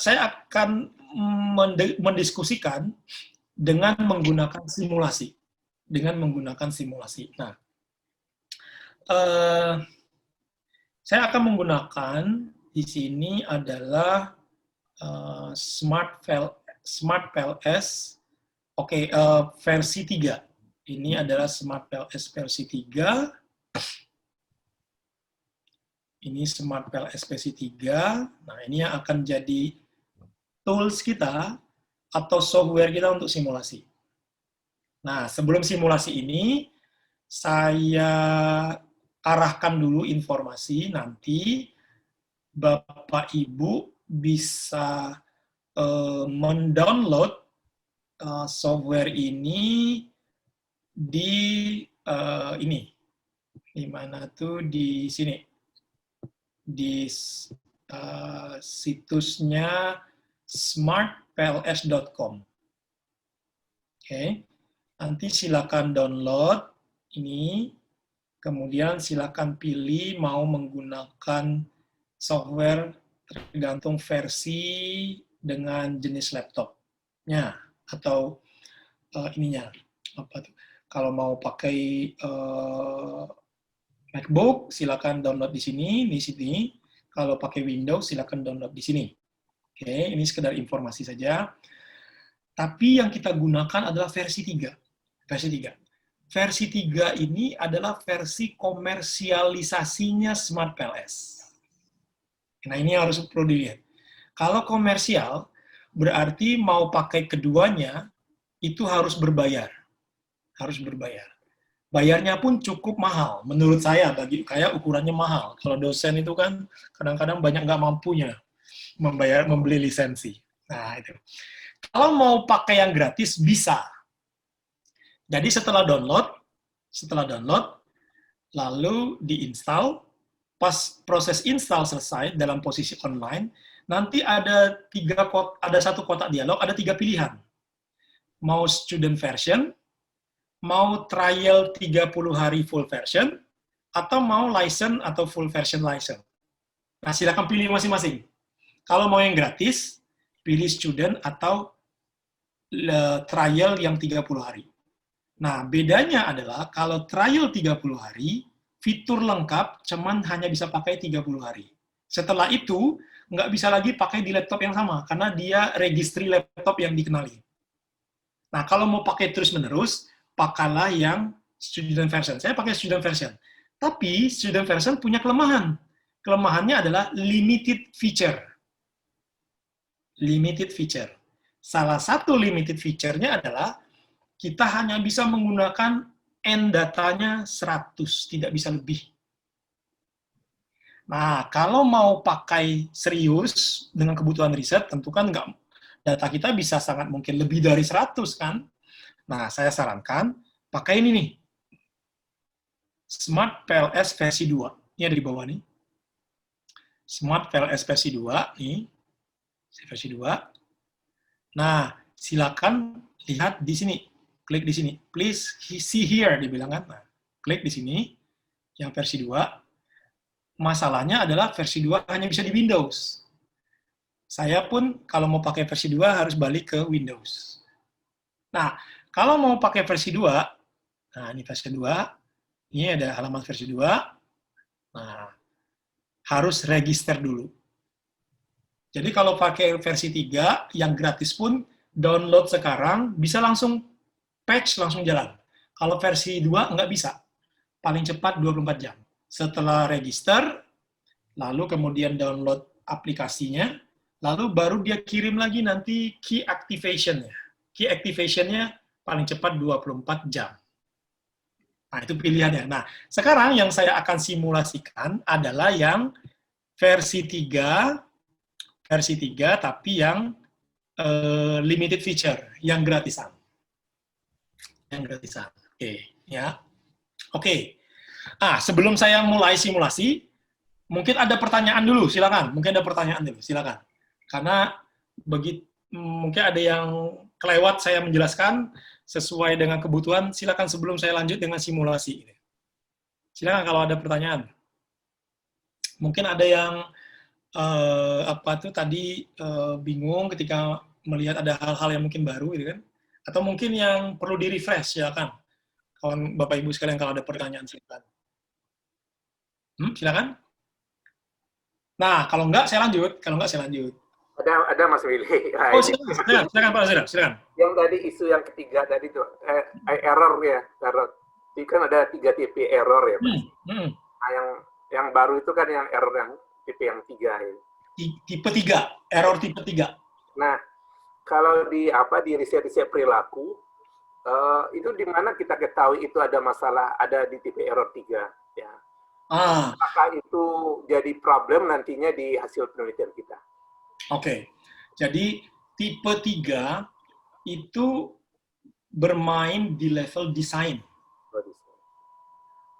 saya akan mendiskusikan dengan menggunakan simulasi. Nah, saya akan menggunakan di sini adalah SmartPLS, versi 3. Ini adalah SmartPLS versi 3. Ini SmartPLS versi 3. Nah, ini yang akan jadi tools kita atau software kita untuk simulasi. Nah, sebelum simulasi ini, saya arahkan dulu informasi, nanti Bapak Ibu bisa mendownload software ini di di mana tuh, di sini, di situsnya smartpls.com. Oke, nanti silakan download ini, kemudian silakan pilih mau menggunakan software tergantung versi dengan jenis laptopnya atau ininya apa tuh. Kalau mau pakai MacBook, silakan download di sini. Kalau pakai Windows, silakan download di sini. Oke, ini sekedar informasi saja. Tapi yang kita gunakan adalah versi 3. Versi 3 ini adalah versi komersialisasinya SmartPLS. Nah, ini harus perlu dilihat. Kalau komersial, berarti mau pakai keduanya, itu harus berbayar. Bayarnya pun cukup mahal, menurut saya, bagi kayak ukurannya mahal. Kalau dosen itu kan kadang-kadang banyak nggak mampunya membeli lisensi. Nah, itu. Kalau mau pakai yang gratis, bisa. Jadi setelah download, lalu diinstal, pas proses install selesai dalam posisi online, nanti ada satu kotak dialog, ada 3 pilihan. Mau student version, mau trial 30 hari full version, atau mau license atau full version license. Nah, silakan pilih masing-masing. Kalau mau yang gratis, pilih student atau trial yang 30 hari. Nah, bedanya adalah kalau trial 30 hari, fitur lengkap cuman hanya bisa pakai 30 hari. Setelah itu, nggak bisa lagi pakai di laptop yang sama, karena dia registry laptop yang dikenali. Nah, kalau mau pakai terus-menerus, pakailah yang student version. Saya pakai student version. Tapi student version punya kelemahan. Kelemahannya adalah limited feature. Salah satu limited feature-nya adalah kita hanya bisa menggunakan end datanya 100, tidak bisa lebih. Nah, kalau mau pakai serius dengan kebutuhan riset, tentu kan data kita bisa sangat mungkin lebih dari 100 kan. Nah, saya sarankan pakai ini nih. SmartPLS versi 2. Ini ada di bawah nih. SmartPLS versi 2 nih. Versi 2. Nah, silakan lihat di sini. Klik di sini. Please see here dibilang kan. Nah, klik di sini yang versi 2. Masalahnya adalah versi 2 hanya bisa di Windows. Saya pun kalau mau pakai versi 2 harus balik ke Windows. Nah, kalau mau pakai versi 2, nah ini versi 2, ini ada halaman versi 2, nah harus register dulu. Jadi kalau pakai versi 3, yang gratis pun download sekarang, bisa langsung patch, langsung jalan. Kalau versi 2 nggak bisa, paling cepat 24 jam. Setelah register, lalu kemudian download aplikasinya, lalu baru dia kirim lagi nanti key activation-nya. Key activation-nya paling cepat 24 jam. Nah, itu pilihannya. Nah, sekarang yang saya akan simulasikan adalah yang versi 3 tapi yang limited feature, yang gratisan. Oke, ya. Oke. Sebelum saya mulai simulasi, mungkin ada pertanyaan dulu, silakan. Karena mungkin ada yang kelewat saya menjelaskan sesuai dengan kebutuhan, silakan sebelum saya lanjut dengan simulasi. Silakan kalau ada pertanyaan. Mungkin ada yang apa tuh tadi bingung ketika melihat ada hal-hal yang mungkin baru gitu kan, atau mungkin yang perlu di refresh ya kan, kalau Bapak Ibu sekalian kalau ada pertanyaan silakan. Silakan. Nah kalau enggak saya lanjut. Ada Mas Willy. Nah, Oh ini silakan Pak, silakan. yang tadi isu yang ketiga tadi tuh error ya, error. Jadi kan ada 3 tipe error ya, Mas. Nah, yang baru itu kan yang error yang tipe yang 3 ya. Tipe 3, error tipe 3. Nah, kalau di riset-riset perilaku itu di mana kita ketahui itu ada masalah, ada di tipe error 3 ya. Apakah itu jadi problem nantinya di hasil penelitian kita? Oke. Jadi tipe 3 itu bermain di level desain.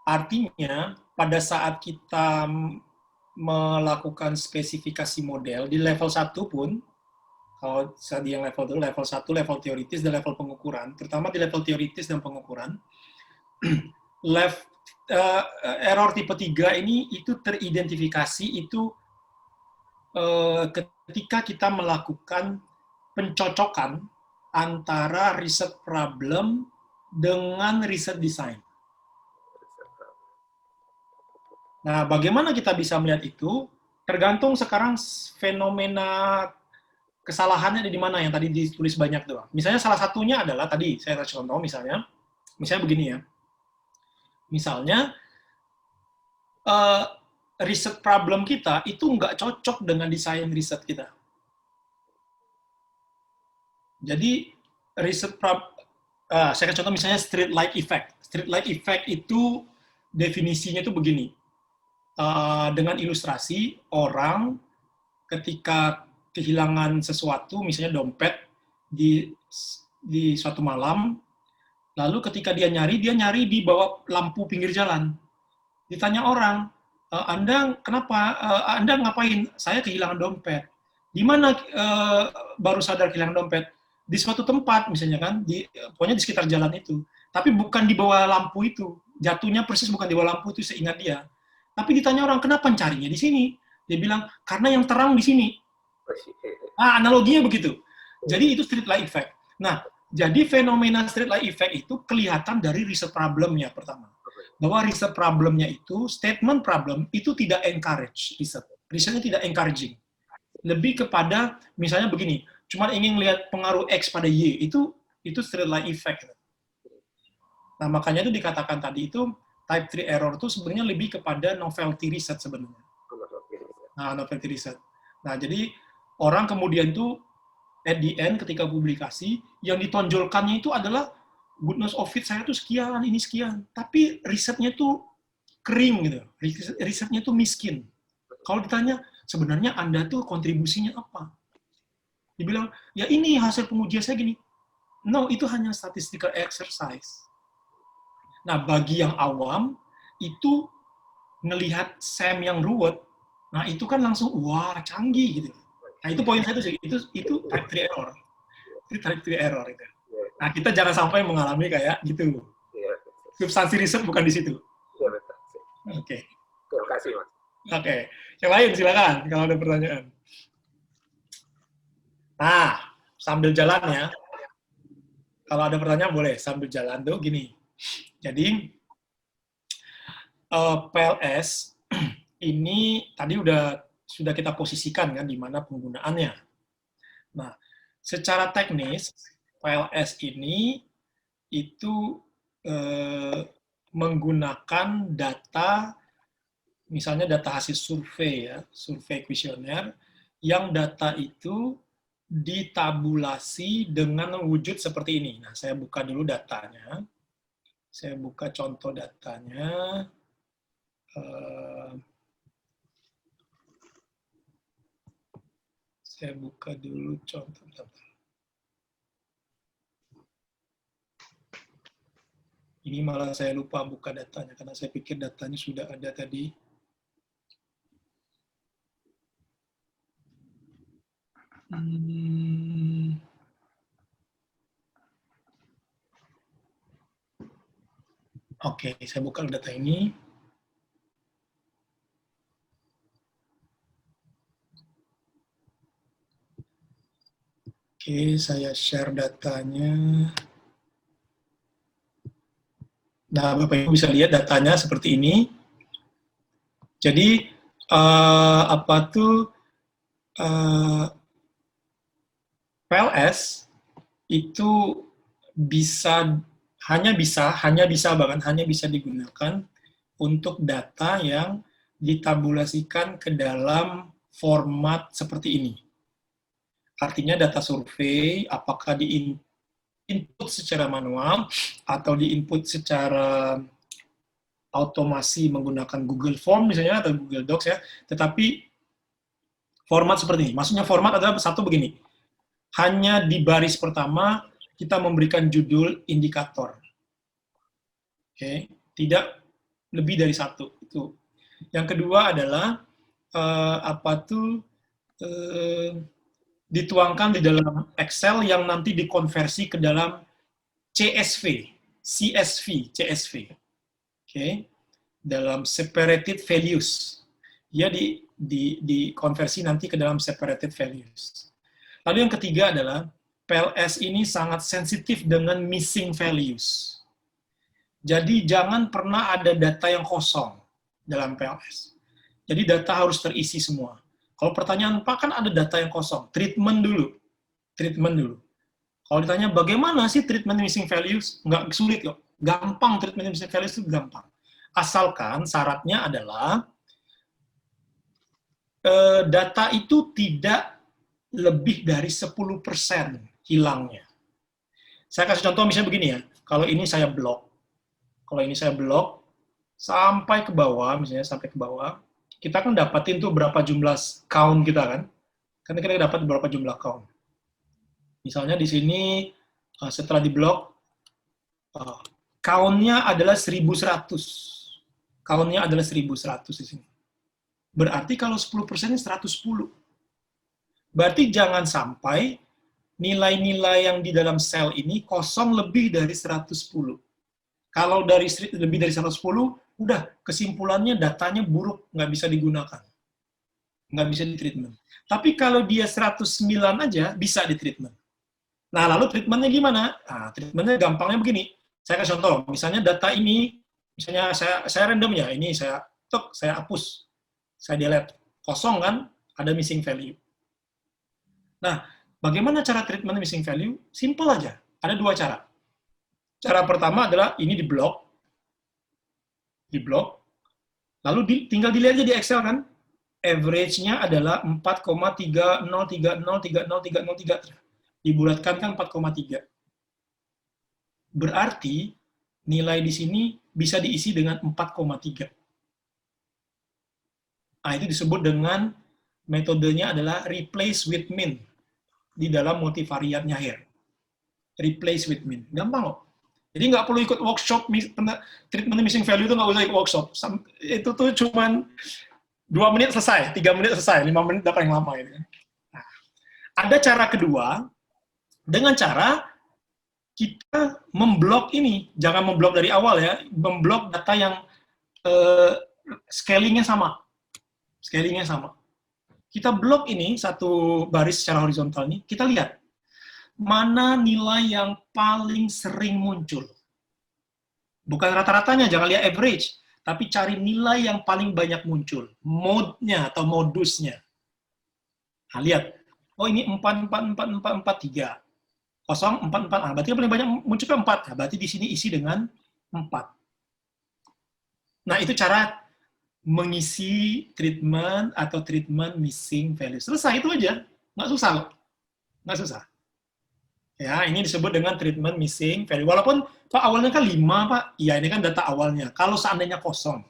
Artinya pada saat kita melakukan spesifikasi model di level 1 pun, kalau tadi yang level 2, level 1, level teoritis dan level pengukuran, terutama di level teoritis dan pengukuran, error tipe 3 ini itu teridentifikasi itu ketika kita melakukan pencocokan antara riset problem dengan riset desain. Nah, bagaimana kita bisa melihat itu? Tergantung sekarang fenomena kesalahannya ada di mana yang tadi ditulis banyak doang. Misalnya salah satunya adalah tadi saya kasih contoh misalnya begini ya. Misalnya riset problem kita itu nggak cocok dengan desain riset kita. Jadi riset saya kasih contoh misalnya street light effect. Street light effect itu definisinya itu begini. Dengan ilustrasi orang ketika kehilangan sesuatu, misalnya dompet di suatu malam, lalu ketika dia nyari di bawah lampu pinggir jalan. Ditanya orang, Anda kenapa? Anda ngapain? Saya kehilangan dompet. Di mana baru sadar kehilangan dompet? Di suatu tempat misalnya kan, pokoknya di sekitar jalan itu. Tapi bukan di bawah lampu itu. Jatuhnya persis bukan di bawah lampu itu, seingat dia. Tapi ditanya orang, kenapa carinya di sini? Dia bilang, karena yang terang di sini. Nah, analoginya begitu. Jadi itu street light effect. Nah, jadi fenomena street light effect itu kelihatan dari riset problemnya pertama. Bahwa riset problemnya itu, statement problem itu tidak encourage riset. Risetnya tidak encouraging. Lebih kepada, misalnya begini, cuma ingin lihat pengaruh X pada Y, itu street light effect. Nah, makanya itu dikatakan tadi itu, type 3 error itu sebenarnya lebih kepada novelty research sebenarnya. Nah, novelty research. Nah, jadi orang kemudian tuh at the end ketika publikasi yang ditonjolkannya itu adalah goodness of it saya tuh sekian, ini sekian. Tapi risetnya tuh kering gitu. Risetnya tuh miskin. Kalau ditanya sebenarnya Anda tuh kontribusinya apa? Dibilang, ya ini hasil pengujian saya gini. No, itu hanya statistical exercise. Nah, bagi yang awam itu ngelihat SEM yang ruwet, nah itu kan langsung wah canggih gitu. Nah itu poin saya itu type 3 error. Itu type 3 error itu. Nah kita jangan sampai mengalami kayak gitu. Substansi riset bukan di situ. Oke. Terima kasih, Mas. Oke. Yang lain silakan kalau ada pertanyaan. Nah, sambil jalan ya. Kalau ada pertanyaan boleh sambil jalan tuh gini. Jadi PLS ini tadi sudah kita posisikan kan di mana penggunaannya. Nah, secara teknis PLS ini itu menggunakan data, misalnya data hasil survei ya, survei kuesioner, yang data itu ditabulasi dengan wujud seperti ini. Nah, saya buka dulu datanya. Saya buka contoh datanya. Saya buka dulu contoh data. Ini malah saya lupa buka datanya, karena saya pikir datanya sudah ada tadi. Oke, saya buka data ini. Oke, saya share datanya. Nah, Bapak Ibu bisa lihat datanya seperti ini. Jadi, PLS itu hanya bisa digunakan untuk data yang ditabulasikan ke dalam format seperti ini. Artinya data survei, apakah di input secara manual atau di input secara automasi menggunakan Google Form misalnya atau Google Docs ya, tetapi format seperti ini. Maksudnya format adalah satu begini, hanya di baris pertama kita memberikan judul indikator. Oke, tidak lebih dari satu. Itu. Yang kedua adalah dituangkan di dalam Excel yang nanti dikonversi ke dalam CSV, CSV. Oke. Dalam separated values. Ya dikonversi nanti ke dalam separated values. Lalu yang ketiga adalah PLS ini sangat sensitif dengan missing values. Jadi jangan pernah ada data yang kosong dalam PLS. Jadi data harus terisi semua. Kalau pertanyaan Pak, kan ada data yang kosong, treatment dulu. Kalau ditanya bagaimana sih treatment missing values, nggak sulit kok. Gampang treatment missing values itu gampang. Asalkan syaratnya adalah data itu tidak lebih dari 10% hilangnya. Saya kasih contoh misalnya begini ya, kalau ini saya blok sampai ke bawah, misalnya sampai ke bawah, kita kan dapatin tuh berapa jumlah count kita kan? Kan kita dapat berapa jumlah count. Misalnya di sini setelah diblok, count-nya adalah 1100. Count-nya adalah 1100 di sini. Berarti kalau 10%-nya 110. Berarti jangan sampai nilai-nilai yang di dalam sel ini kosong lebih dari 110. Kalau lebih dari 110, udah kesimpulannya datanya buruk, nggak bisa digunakan. Nggak bisa di-treatment. Tapi kalau dia 109 aja, bisa di-treatment. Nah, lalu treatmentnya gimana? Nah, treatmentnya gampangnya begini. Saya kasih contoh, misalnya data ini, misalnya saya random ya, ini saya hapus, saya delete. Kosong kan, ada missing value. Nah, bagaimana cara treatment missing value? Simple aja, ada dua cara. Cara pertama adalah ini diblok, lalu tinggal dilihat aja di Excel kan, average-nya adalah 4,3030303003, dibulatkan kan 4,3. Berarti nilai di sini bisa diisi dengan 4,3. Nah, itu disebut dengan metodenya adalah replace with min di dalam multivariatnya here. Replace with min. Gampang kok. Jadi nggak perlu ikut workshop, treatment missing value itu nggak usah ikut workshop. Itu tuh cuman 2 menit selesai, 3 menit selesai, 5 menit udah paling lama. Gitu. Nah, ada cara kedua, dengan cara kita memblok ini, jangan memblok dari awal ya, memblok data yang scalingnya sama. Kita blok ini, satu baris secara horizontal ini, kita lihat mana nilai yang paling sering muncul. Bukan rata-ratanya, jangan lihat average, tapi cari nilai yang paling banyak muncul. Mode-nya atau modusnya. Nah, lihat. Oh, ini 4, 4, 4, 4, 4, 3. 0, 4, 4. Nah, berarti yang paling banyak muncul ke 4. Nah, berarti di sini isi dengan 4. Nah, itu cara mengisi treatment atau treatment missing value. Selesai, itu aja. Nggak susah. Ya, ini disebut dengan treatment missing value. Walaupun Pak awalnya kan 5, Pak. Iya, ini kan data awalnya. Kalau seandainya kosong.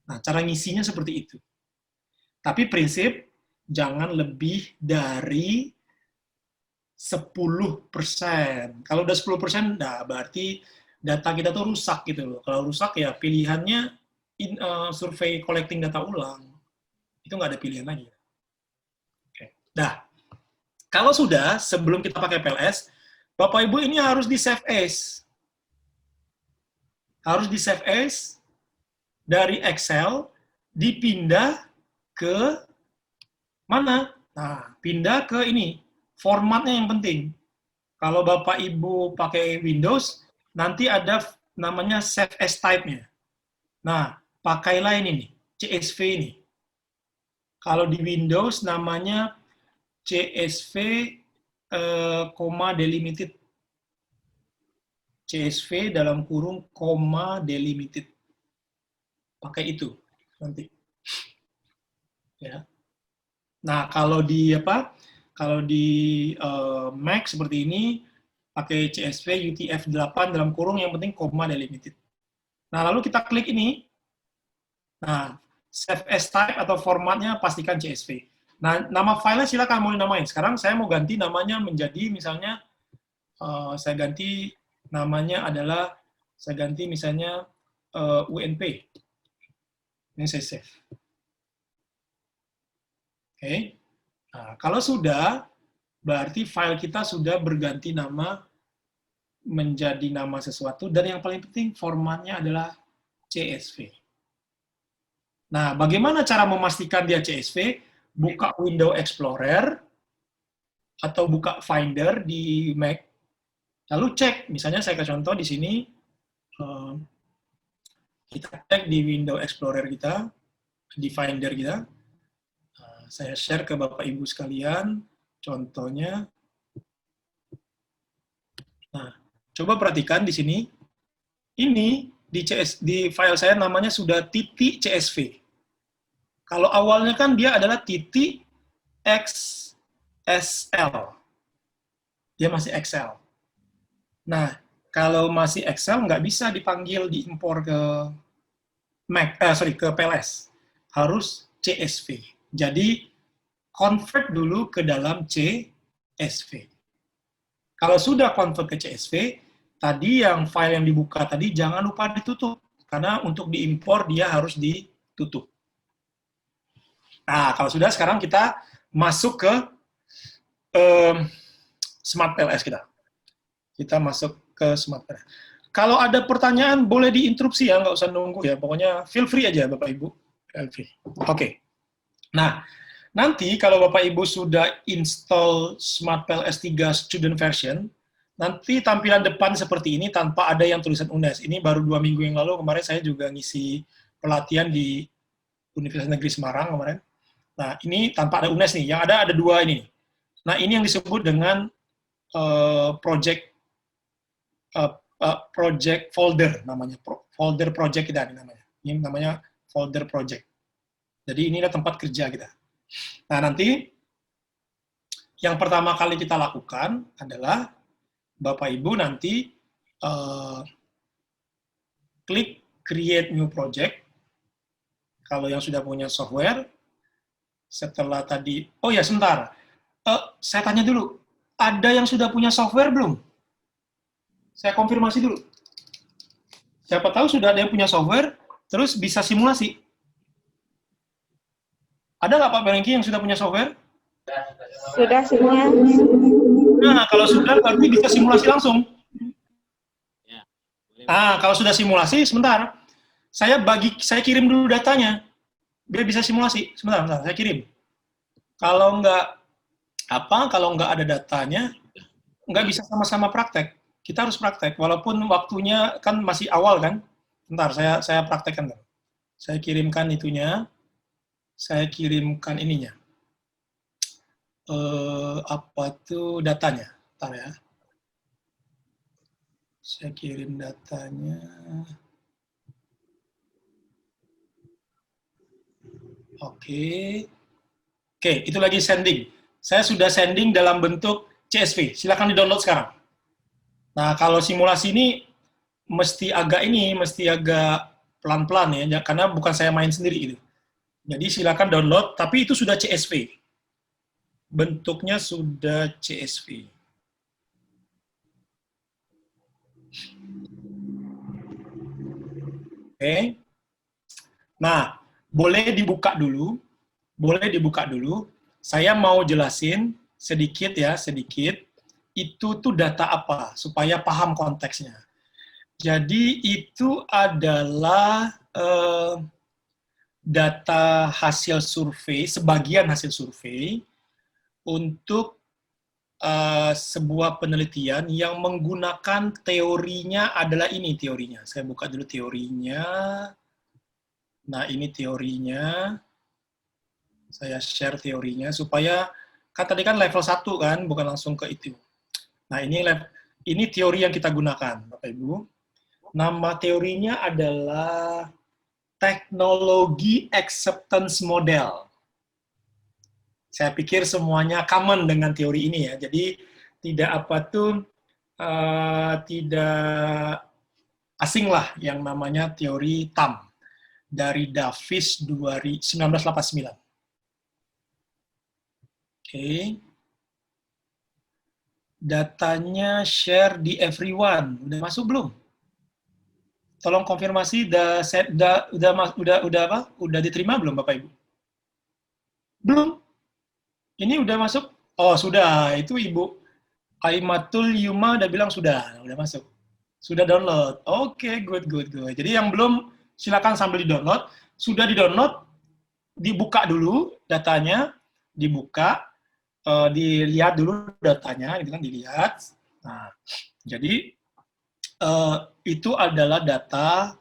Nah, cara ngisinya seperti itu. Tapi prinsip jangan lebih dari 10%. Kalau udah 10%, nah berarti data kita tuh rusak gitu loh. Kalau rusak ya pilihannya survei collecting data ulang. Itu nggak ada pilihan lagi. Oke. Nah, kalau sudah, sebelum kita pakai PLS, Bapak Ibu ini harus di save as. Harus di save as dari Excel, dipindah ke mana? Nah, pindah ke ini, formatnya yang penting. Kalau Bapak Ibu pakai Windows, nanti ada namanya Save as Type-nya. Nah, pakailah ini nih, CSV ini. Kalau di Windows namanya CSV, delimited. CSV dalam kurung, delimited. Pakai itu nanti. Ya. Nah, kalau di Mac seperti ini pakai CSV UTF-8 dalam kurung, yang penting delimited. Nah, lalu kita klik ini. Nah, save as type atau formatnya pastikan CSV. Nah, nama filenya silakan mau dinamain. Sekarang saya mau ganti namanya menjadi misalnya saya ganti namanya adalah misalnya UNP. Ini saya save. Oke. Nah, kalau sudah, berarti file kita sudah berganti nama menjadi nama sesuatu, dan yang paling penting formatnya adalah CSV. Nah, bagaimana cara memastikan dia CSV? Buka Windows Explorer atau buka Finder di Mac, lalu cek. Misalnya saya kasih contoh di sini, kita cek di Windows Explorer kita, di Finder kita. Saya share ke Bapak Ibu sekalian, contohnya. Nah, coba perhatikan di sini. Ini di file saya namanya sudah .csv. Kalau awalnya kan dia adalah .xsl. Dia masih Excel. Nah, kalau masih Excel nggak bisa dipanggil diimpor ke ke PLS. Harus CSV. Jadi convert dulu ke dalam CSV. Kalau sudah convert ke CSV, tadi yang file yang dibuka tadi jangan lupa ditutup, karena untuk diimpor dia harus ditutup. Nah, kalau sudah, sekarang kita masuk ke Smart PLS kita. Kita masuk ke Smart PLS. Kalau ada pertanyaan, boleh diinterupsi ya, nggak usah nunggu ya. Pokoknya feel free aja, Bapak Ibu. Oke. Nah, nanti kalau Bapak Ibu sudah install Smart PLS 3 Student Version, nanti tampilan depan seperti ini tanpa ada yang tulisan UNES. Ini baru 2 minggu yang lalu, kemarin saya juga ngisi pelatihan di Universitas Negeri Semarang kemarin. Nah, ini tanpa ada UNES nih. Yang ada 2 ini. Nah, ini yang disebut dengan project folder namanya. Folder project kita ini namanya. Ini namanya folder project. Jadi inilah tempat kerja kita. Nah, nanti yang pertama kali kita lakukan adalah Bapak Ibu nanti klik create new project. Kalau yang sudah punya software, setelah tadi, oh ya sebentar, saya tanya dulu, ada yang sudah punya software belum? Saya konfirmasi dulu. Siapa tahu sudah ada yang punya software, terus bisa simulasi. Ada nggak Pak Berengki yang sudah punya software? Sudah semua. Nah, kalau sudah berarti bisa simulasi langsung. Nah, kalau sudah simulasi, sebentar. Saya kirim dulu datanya. Biar bisa simulasi. Sebentar, saya kirim. Kalau nggak ada datanya, nggak bisa sama-sama praktek. Kita harus praktek, walaupun waktunya kan masih awal kan. Bentar, saya praktekkan. Saya kirimkan itunya. Saya kirimkan ininya. Apa tuh datanya? Bentar ya. Saya kirim datanya. Oke, itu lagi sending. Saya sudah sending dalam bentuk CSV. Silakan di-download sekarang. Nah, kalau simulasi ini mesti agak pelan-pelan ya, karena bukan saya main sendiri itu. Jadi silakan download, tapi itu sudah CSV. Bentuknya sudah CSV. Oke. Nah, boleh dibuka dulu. Saya mau jelasin sedikit. Itu tuh data apa, supaya paham konteksnya. Jadi itu adalah data hasil survei, sebagian hasil survei untuk sebuah penelitian yang menggunakan teorinya adalah ini teorinya. Saya buka dulu teorinya. Nah, ini teorinya. Saya share teorinya supaya, kan tadi kan level 1 kan, bukan langsung ke itu. Nah, ini teori yang kita gunakan, Bapak Ibu. Nama teorinya adalah teknologi acceptance model. Saya pikir semuanya common dengan teori ini ya. Jadi tidak tidak asing lah yang namanya teori TAM dari Davis 1989. Oke. Datanya share di everyone. Udah masuk belum? Tolong konfirmasi udah diterima belum Bapak Ibu? Belum? Ini udah masuk? Oh, sudah. Itu Ibu Aimatul Yuma udah bilang udah masuk. Sudah download. Oke, good. Jadi yang belum silakan sambil di-download. Sudah di-download, dibuka dulu datanya, dibuka, dilihat dulu datanya, gitu kan, dilihat. Nah, jadi itu adalah data,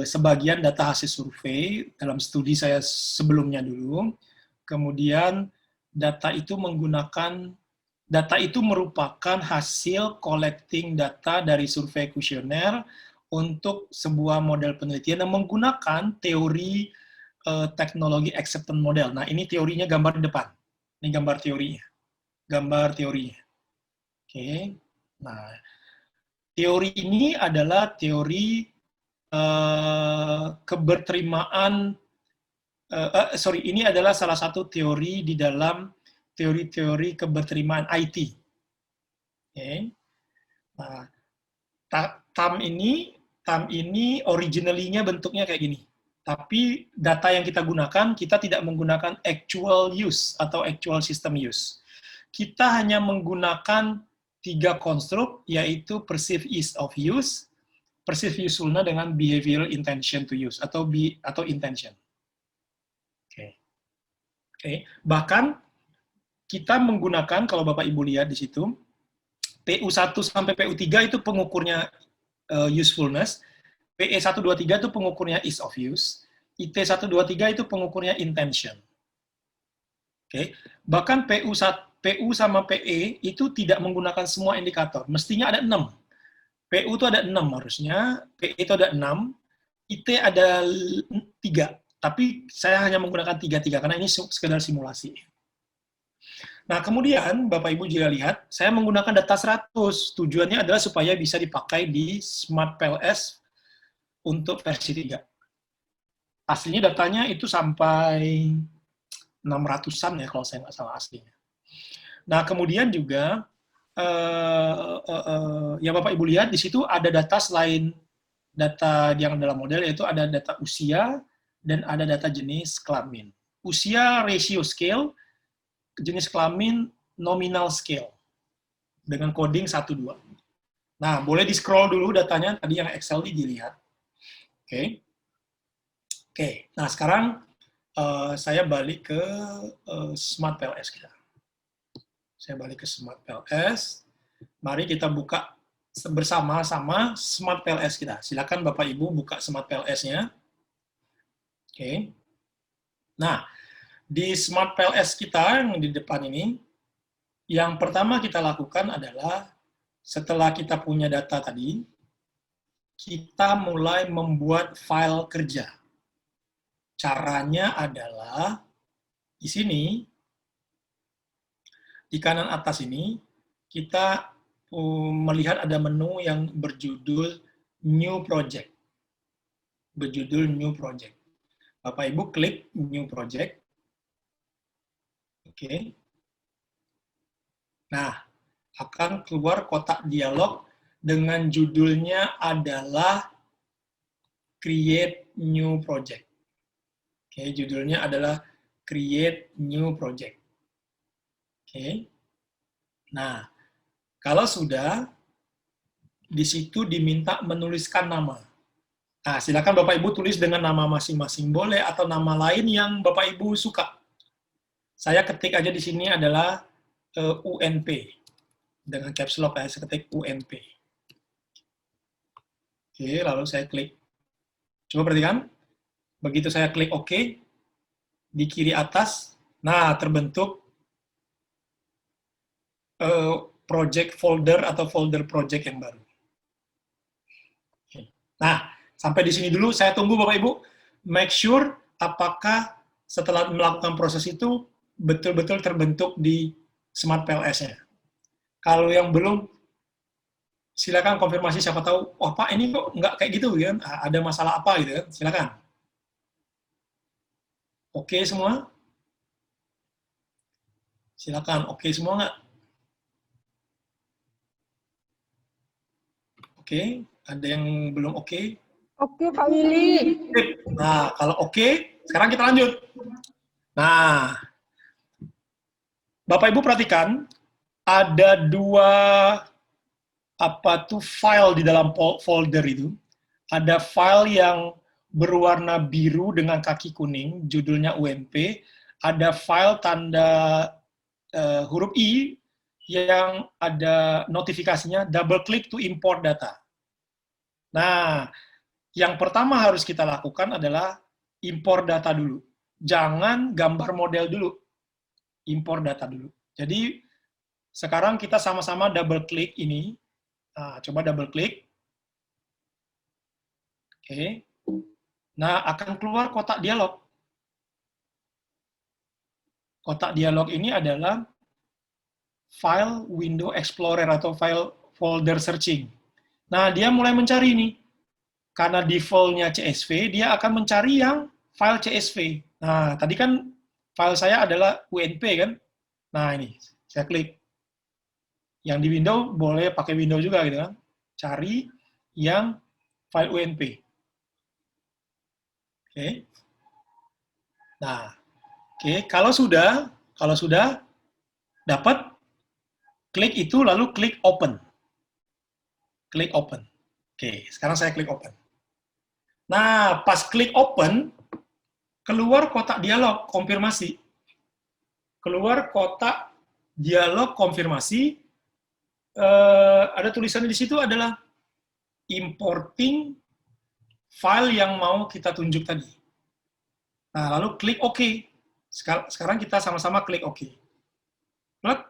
sebagian data hasil survei dalam studi saya sebelumnya dulu. Kemudian data itu merupakan hasil collecting data dari survei kuesioner untuk sebuah model penelitian yang menggunakan teori teknologi acceptance model. Nah, ini teorinya gambar di depan. Ini gambar teorinya. Oke. Nah, teori ini adalah teori keberterimaan. Ini adalah salah satu teori di dalam teori-teori keberterimaan IT. Okay. Nah, TAM ini originally-nya bentuknya kayak gini. Tapi data yang kita gunakan, kita tidak menggunakan actual use atau actual system use. Kita hanya menggunakan 3 konstruk, yaitu perceived ease of use, perceived usefulness dengan behavioral intention to use, atau intention. Oke. Bahkan kita menggunakan, kalau Bapak Ibu lihat di situ, PU1 sampai PU3 itu pengukurnya usefulness, PE123 itu pengukurnya ease of use, IT123 itu pengukurnya intention. Oke. Bahkan PU sama PE itu tidak menggunakan semua indikator. Mestinya ada 6. PU itu ada 6 harusnya, PE itu ada 6, IT ada 3. Tapi saya hanya menggunakan 3 karena ini sekedar simulasi. Nah, kemudian Bapak Ibu juga lihat, saya menggunakan data 100. Tujuannya adalah supaya bisa dipakai di Smart PLS untuk versi 3. Aslinya datanya itu sampai 600-an ya kalau saya nggak salah aslinya. Nah, kemudian juga ya Bapak Ibu lihat di situ ada data selain data yang dalam model, yaitu ada data usia dan ada data jenis kelamin. Usia ratio scale, jenis kelamin nominal scale dengan coding 1-2. Nah, boleh di-scroll dulu datanya tadi yang Excel dilihat. Oke. Nah, sekarang saya balik ke Smart PLS kita. Saya balik ke Smart PLS. Mari kita buka bersama-sama Smart PLS kita. Silakan Bapak Ibu buka Smart PLS-nya. Oke. Nah, di Smart PLS kita yang di depan ini, yang pertama kita lakukan adalah setelah kita punya data tadi, kita mulai membuat file kerja. Caranya adalah di sini, di kanan atas ini, kita melihat ada menu yang berjudul New Project. Berjudul New Project. Bapak Ibu klik New Project. Oke. Nah, akan keluar kotak dialog dengan judulnya adalah Create New Project. Oke, judulnya adalah Create New Project. Oke. Nah, kalau sudah, di situ diminta menuliskan nama. Nah, silakan Bapak Ibu tulis dengan nama masing-masing boleh atau nama lain yang Bapak Ibu suka. Saya ketik aja di sini adalah UNP. Dengan caps lock saya ketik UNP. Oke, lalu saya klik. Coba perhatikan. Begitu saya klik OK, di kiri atas, nah terbentuk project folder atau folder project yang baru. Nah, sampai di sini dulu, saya tunggu Bapak Ibu, make sure apakah setelah melakukan proses itu betul-betul terbentuk di Smart PLS-nya. Kalau yang belum, silakan konfirmasi, siapa tahu, oh Pak ini kok nggak kayak gitu kan, ada masalah apa gitu kan, silakan. Oke semua? Silakan, oke semua nggak? Oke, ada yang belum oke? Oke, Pak Willy. Nah, kalau oke, sekarang kita lanjut. Nah, Bapak Ibu perhatikan, ada dua file di dalam folder itu. Ada file yang berwarna biru dengan kaki kuning, judulnya UNP. Ada file tanda huruf I yang ada notifikasinya double click to import data. Nah, yang pertama harus kita lakukan adalah import data dulu. Jangan gambar model dulu. Import data dulu. Jadi, sekarang kita sama-sama double klik ini. Nah, coba double klik. Oke. Nah, akan keluar kotak dialog. Kotak dialog ini adalah file window explorer atau file folder searching. Nah, dia mulai mencari nih. Karena default-nya CSV, dia akan mencari yang file CSV. Nah, tadi kan file saya adalah UNP kan? Nah, ini, saya klik. Yang di Windows boleh pakai Windows juga gitu kan. Cari yang file UNP. Oke. Nah, oke, kalau sudah dapat, klik itu lalu klik open. Klik open. Oke, sekarang saya klik open. Nah, pas klik open, keluar kotak dialog konfirmasi. Keluar kotak dialog konfirmasi, ada tulisannya di situ adalah importing file yang mau kita tunjuk tadi. Nah, lalu klik OK. Sekarang kita sama-sama klik OK. Klik.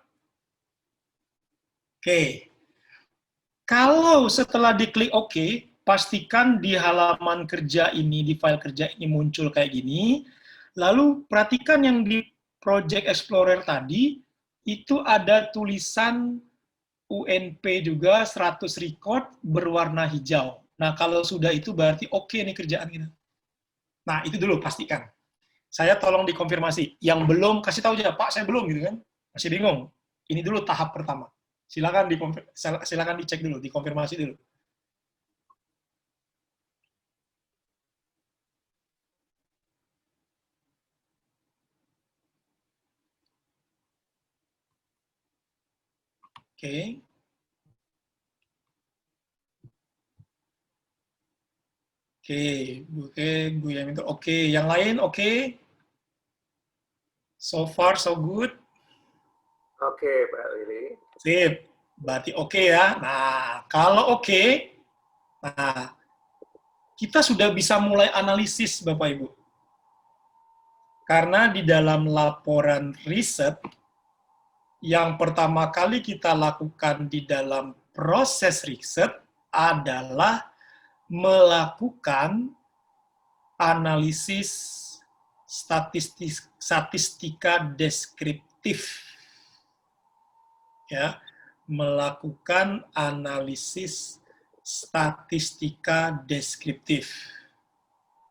Oke. Kalau setelah diklik OK, pastikan di halaman kerja ini, di file kerja ini muncul kayak gini. Lalu perhatikan yang di Project Explorer tadi, itu ada tulisan UNP juga 100 record berwarna hijau. Nah, kalau sudah itu berarti oke nih kerjaan kita. Nah, itu dulu pastikan. Saya tolong dikonfirmasi. Yang belum, kasih tahu aja, Pak, saya belum, gitu kan. Masih bingung. Ini dulu tahap pertama. Silakan dicek dulu, dikonfirmasi dulu. Oke. Oke, Bu Yamin itu oke. Yang lain oke? So far so good? Oke, Pak Willy. Sip. Berarti oke ya. Nah, kalau oke, nah, kita sudah bisa mulai analisis, Bapak Ibu. Karena di dalam laporan riset, yang pertama kali kita lakukan di dalam proses riset adalah melakukan analisis statistika deskriptif. Ya, melakukan analisis statistika deskriptif.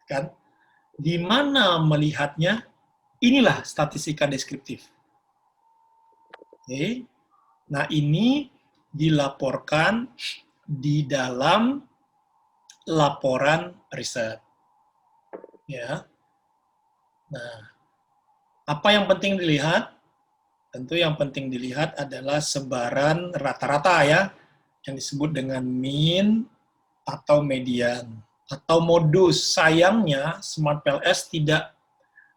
Kan? Di mana melihatnya? Inilah statistika deskriptif. Oke. Nah, ini dilaporkan di dalam laporan riset. Ya. Nah, apa yang penting dilihat? Tentu yang penting dilihat adalah sebaran rata-rata ya, yang disebut dengan mean atau median atau modus. Sayangnya Smart PLS tidak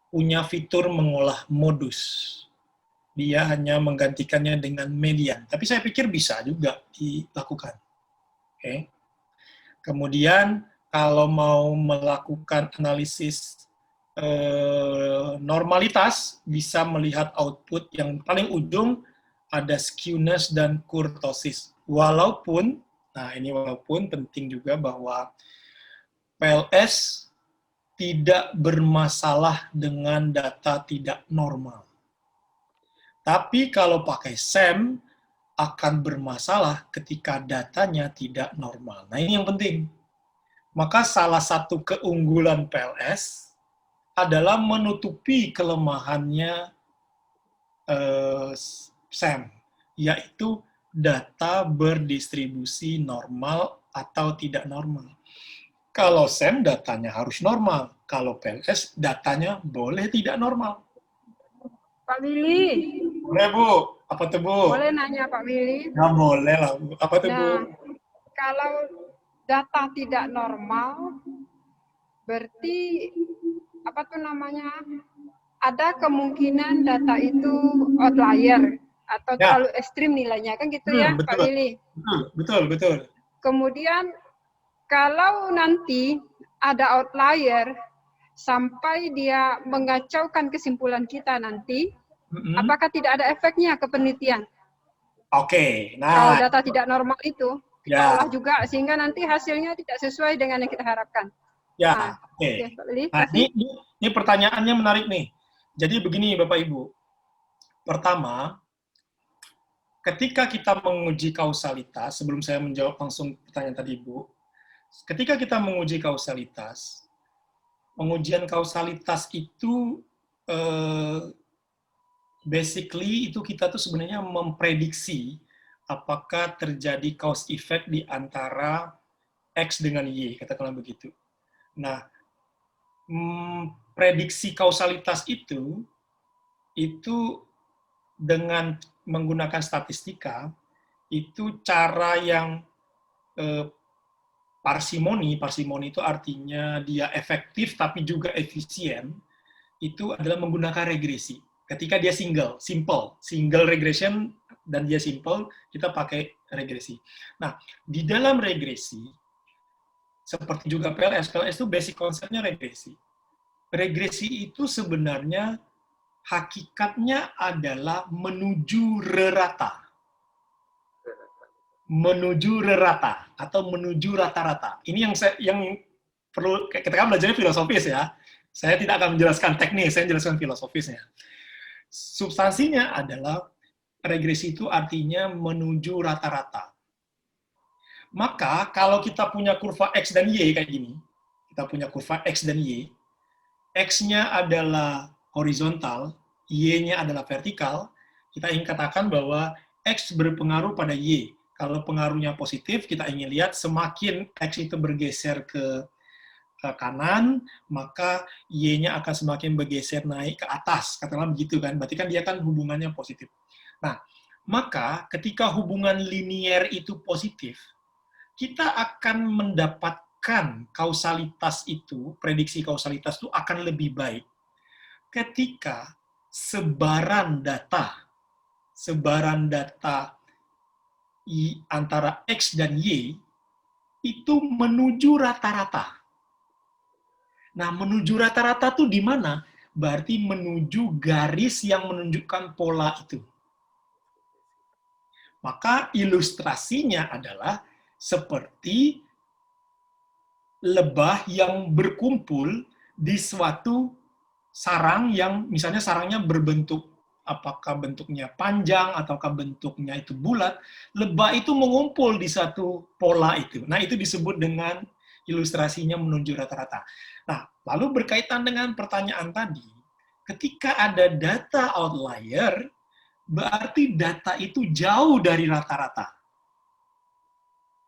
punya fitur mengolah modus. dia hanya menggantikannya dengan median. Tapi saya pikir bisa juga dilakukan. Oke. Kemudian kalau mau melakukan analisis normalitas, bisa melihat output yang paling ujung ada skewness dan kurtosis. Walaupun penting juga bahwa PLS tidak bermasalah dengan data tidak normal. Tapi kalau pakai SEM, akan bermasalah ketika datanya tidak normal. Nah, ini yang penting. Maka salah satu keunggulan PLS adalah menutupi kelemahannya SEM, yaitu data berdistribusi normal atau tidak normal. Kalau SEM datanya harus normal, kalau PLS datanya boleh tidak normal. Pak Willy. Boleh, Bu. Apa tuh, Bu? Boleh nanya Pak Willy? Nggak boleh lah, Bu. Apa tuh, Bu? Nah, kalau data tidak normal, berarti apa tuh namanya? Ada kemungkinan data itu outlier atau terlalu ekstrim nilainya, kan gitu ya, betul. Pak Willy? Betul. Kemudian kalau nanti ada outlier sampai dia mengacaukan kesimpulan kita nanti, apakah tidak ada efeknya ke penelitian? Oke, Kalau nah data tidak normal itu, kita olah juga sehingga nanti hasilnya tidak sesuai dengan yang kita harapkan. Ya, oke. Nah, ini pertanyaannya menarik nih. Jadi begini Bapak Ibu. Pertama, ketika kita menguji kausalitas, sebelum saya menjawab langsung pertanyaan tadi Ibu, ketika kita menguji kausalitas, pengujian kausalitas itu basically itu kita tuh sebenarnya memprediksi apakah terjadi cause effect di antara X dengan Y, katakanlah begitu. Nah, prediksi kausalitas itu dengan menggunakan statistika, itu cara yang parsimoni itu artinya dia efektif tapi juga efisien, itu adalah menggunakan regresi. Ketika dia single regression, dan dia simple, kita pakai regresi. Nah, di dalam regresi, seperti juga PLS itu basic konsepnya regresi. Regresi itu sebenarnya hakikatnya adalah menuju rerata. Menuju rerata atau menuju rata-rata. Ini yang perlu kita kan belajarnya filosofis ya. Saya tidak akan menjelaskan teknis, saya menjelaskan filosofisnya. Substansinya adalah regresi itu artinya menuju rata-rata. Maka kalau kita punya kurva X dan Y kayak gini, kita punya kurva X dan Y, X-nya adalah horizontal, Y-nya adalah vertikal, kita ingin katakan bahwa X berpengaruh pada Y. Kalau pengaruhnya positif, kita ingin lihat semakin X itu bergeser ke kanan, maka Y-nya akan semakin bergeser naik ke atas. Katakanlah begitu kan, berarti kan dia kan hubungannya positif. Nah, maka ketika hubungan linier itu positif, kita akan mendapatkan kausalitas itu, prediksi kausalitas itu akan lebih baik ketika sebaran data antara X dan Y itu menuju rata-rata. Nah, menuju rata-rata tuh di mana? Berarti menuju garis yang menunjukkan pola itu. Maka ilustrasinya adalah seperti lebah yang berkumpul di suatu sarang yang misalnya sarangnya berbentuk, apakah bentuknya panjang ataukah bentuknya itu bulat, lebah itu mengumpul di satu pola itu. Nah, itu disebut dengan ilustrasinya menuju rata-rata. Nah, lalu berkaitan dengan pertanyaan tadi, ketika ada data outlier, berarti data itu jauh dari rata-rata.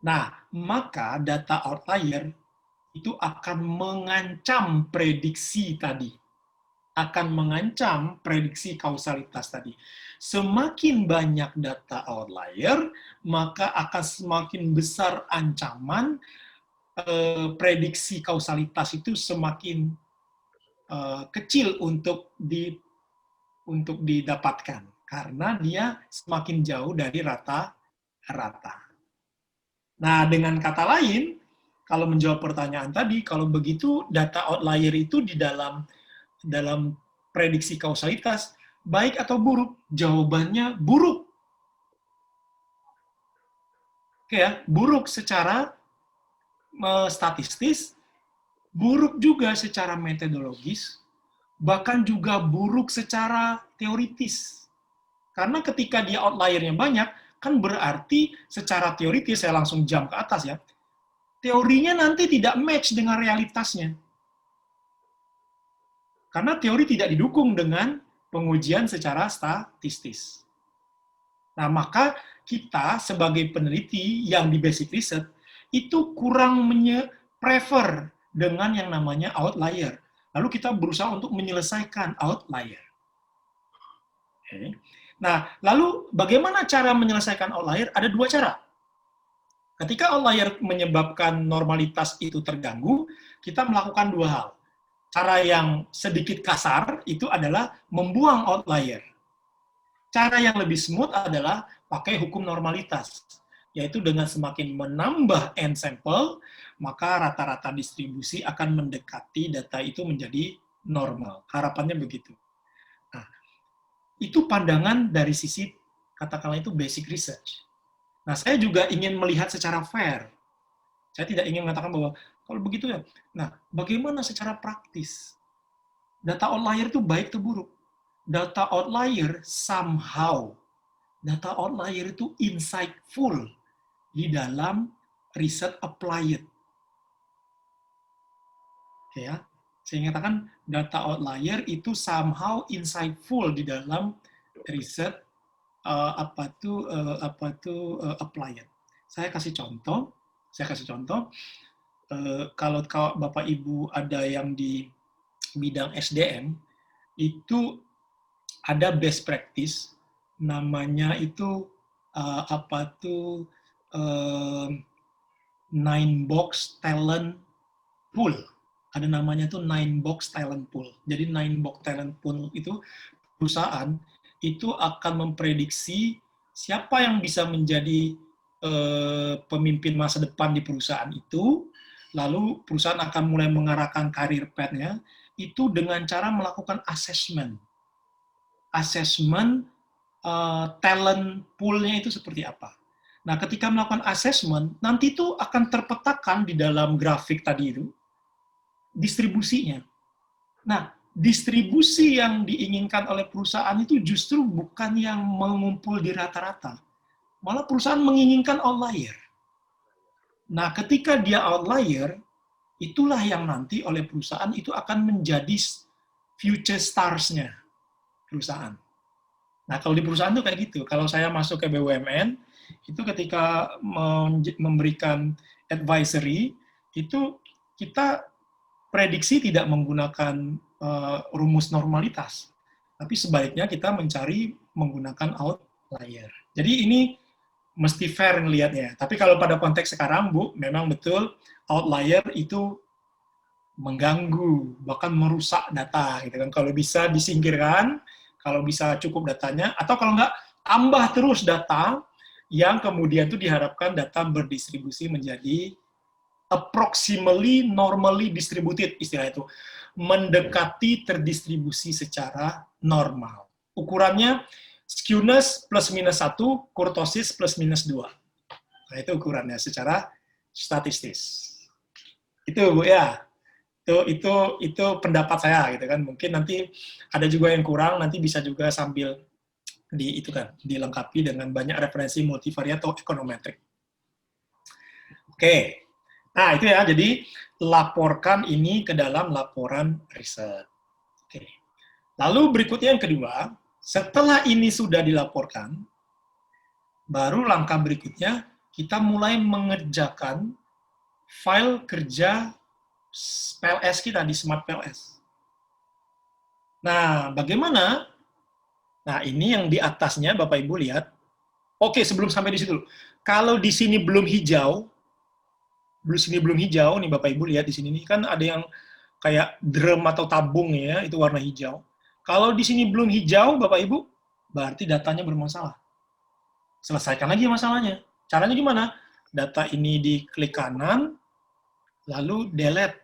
Nah, maka data outlier itu akan mengancam prediksi tadi. Akan mengancam prediksi kausalitas tadi. Semakin banyak data outlier, maka akan semakin besar ancaman prediksi kausalitas itu semakin kecil untuk didapatkan. karena dia semakin jauh dari rata-rata. Nah, dengan kata lain, kalau menjawab pertanyaan tadi, kalau begitu data outlier itu di dalam prediksi kausalitas baik atau buruk? Jawabannya buruk. Oke ya, buruk secara statistis, buruk juga secara metodologis, bahkan juga buruk secara teoritis. Karena ketika dia outlier-nya banyak, kan berarti secara teoritis, saya langsung jump ke atas ya, teorinya nanti tidak match dengan realitasnya. Karena teori tidak didukung dengan pengujian secara statistis. Nah, maka kita sebagai peneliti yang di basic research, itu kurang prefer dengan yang namanya outlier. Lalu kita berusaha untuk menyelesaikan outlier. Okay. Nah, lalu bagaimana cara menyelesaikan outlier? Ada dua cara. Ketika outlier menyebabkan normalitas itu terganggu, kita melakukan dua hal. Cara yang sedikit kasar itu adalah membuang outlier. Cara yang lebih smooth adalah pakai hukum normalitas, yaitu dengan semakin menambah n sampel, maka rata-rata distribusi akan mendekati data itu menjadi normal. Harapannya begitu. Nah, itu pandangan dari sisi, katakanlah itu basic research. Nah, saya juga ingin melihat secara fair. Saya tidak ingin mengatakan bahwa kalau begitu ya, nah bagaimana secara praktis? Data outlier itu baik atau buruk? Data outlier somehow, data outlier itu insightful di dalam riset applied. Ya, saya katakan data outlier itu somehow insightful di dalam riset applied. Saya kasih contoh. Kalau Bapak Ibu ada yang di bidang SDM, itu ada best practice, namanya itu 9-box talent pool. Ada namanya tuh 9-box talent pool. Jadi 9-box talent pool itu perusahaan itu akan memprediksi siapa yang bisa menjadi pemimpin masa depan di perusahaan itu, lalu perusahaan akan mulai mengarahkan karir path-nya, itu dengan cara melakukan assessment. Assessment talent pool-nya itu seperti apa. Nah, ketika melakukan assessment, nanti itu akan terpetakan di dalam grafik tadi itu, distribusinya. Nah, distribusi yang diinginkan oleh perusahaan itu justru bukan yang mengumpul di rata-rata. Malah perusahaan menginginkan outlier. Nah, ketika dia outlier, itulah yang nanti oleh perusahaan itu akan menjadi future stars-nya perusahaan. Nah, kalau di perusahaan itu kayak gitu. Kalau saya masuk ke BUMN, itu ketika memberikan advisory, itu kita prediksi tidak menggunakan rumus normalitas. Tapi sebaiknya kita mencari menggunakan outlier. Jadi ini mesti fair ngelihatnya. Tapi kalau pada konteks sekarang, Bu, memang betul outlier itu mengganggu, bahkan merusak data, gitu kan. Kalau bisa disingkirkan, kalau bisa cukup datanya, atau kalau enggak, tambah terus data yang kemudian itu diharapkan data berdistribusi menjadi approximately normally distributed, istilah itu. Mendekati terdistribusi secara normal. Ukurannya skewness plus minus 1, kurtosis plus minus 2. Nah, itu ukurannya secara statistis. Itu, Bu, ya. Itu pendapat saya, gitu kan. Mungkin nanti ada juga yang kurang, nanti bisa juga sambil dilengkapi dengan banyak referensi multivariat atau ekonometrik. Oke. Nah, itu ya. Jadi, laporkan ini ke dalam laporan riset. Oke. Lalu berikutnya yang kedua, setelah ini sudah dilaporkan, baru langkah berikutnya kita mulai mengerjakan file kerja PLS kita di Smart PLS. Nah, bagaimana? Nah, ini yang di atasnya Bapak Ibu lihat. Oke, sebelum sampai di situ. Kalau di sini belum hijau nih Bapak Ibu lihat di sini nih kan ada yang kayak drum atau tabung ya, itu warna hijau. Kalau di sini belum hijau, Bapak Ibu, berarti datanya bermasalah. Selesaikan lagi masalahnya. Caranya gimana? Data ini diklik kanan, lalu delete.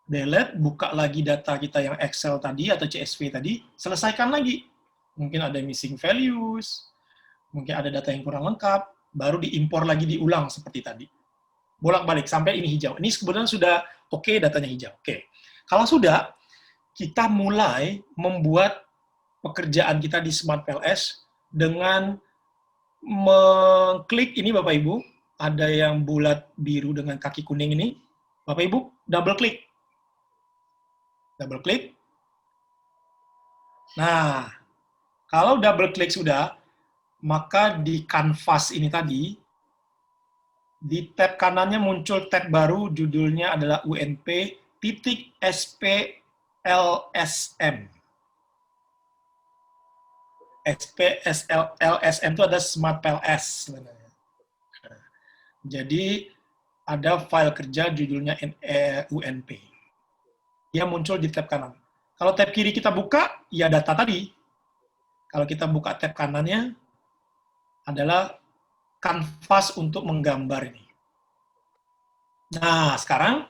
Delete, buka lagi data kita yang Excel tadi atau CSV tadi, selesaikan lagi. Mungkin ada missing values, mungkin ada data yang kurang lengkap, baru diimpor lagi, diulang seperti tadi. Bolak-balik sampai ini hijau. Ini kebetulan sudah oke, datanya hijau. Oke. Kalau sudah, kita mulai membuat pekerjaan kita di Smart PLS dengan mengklik ini, Bapak Ibu, ada yang bulat biru dengan kaki kuning ini. Bapak Ibu, double klik. Double klik. Nah, kalau double klik sudah, maka di kanvas ini tadi, di tab kanannya muncul tab baru, judulnya adalah UNP.SPLSM. SPLSM itu ada Smart PLS sebenarnya. Jadi, ada file kerja judulnya UNP. Dia muncul di tab kanan. Kalau tab kiri kita buka, ya data tadi. Kalau kita buka tab kanannya, adalah kanvas untuk menggambar ini. Nah, sekarang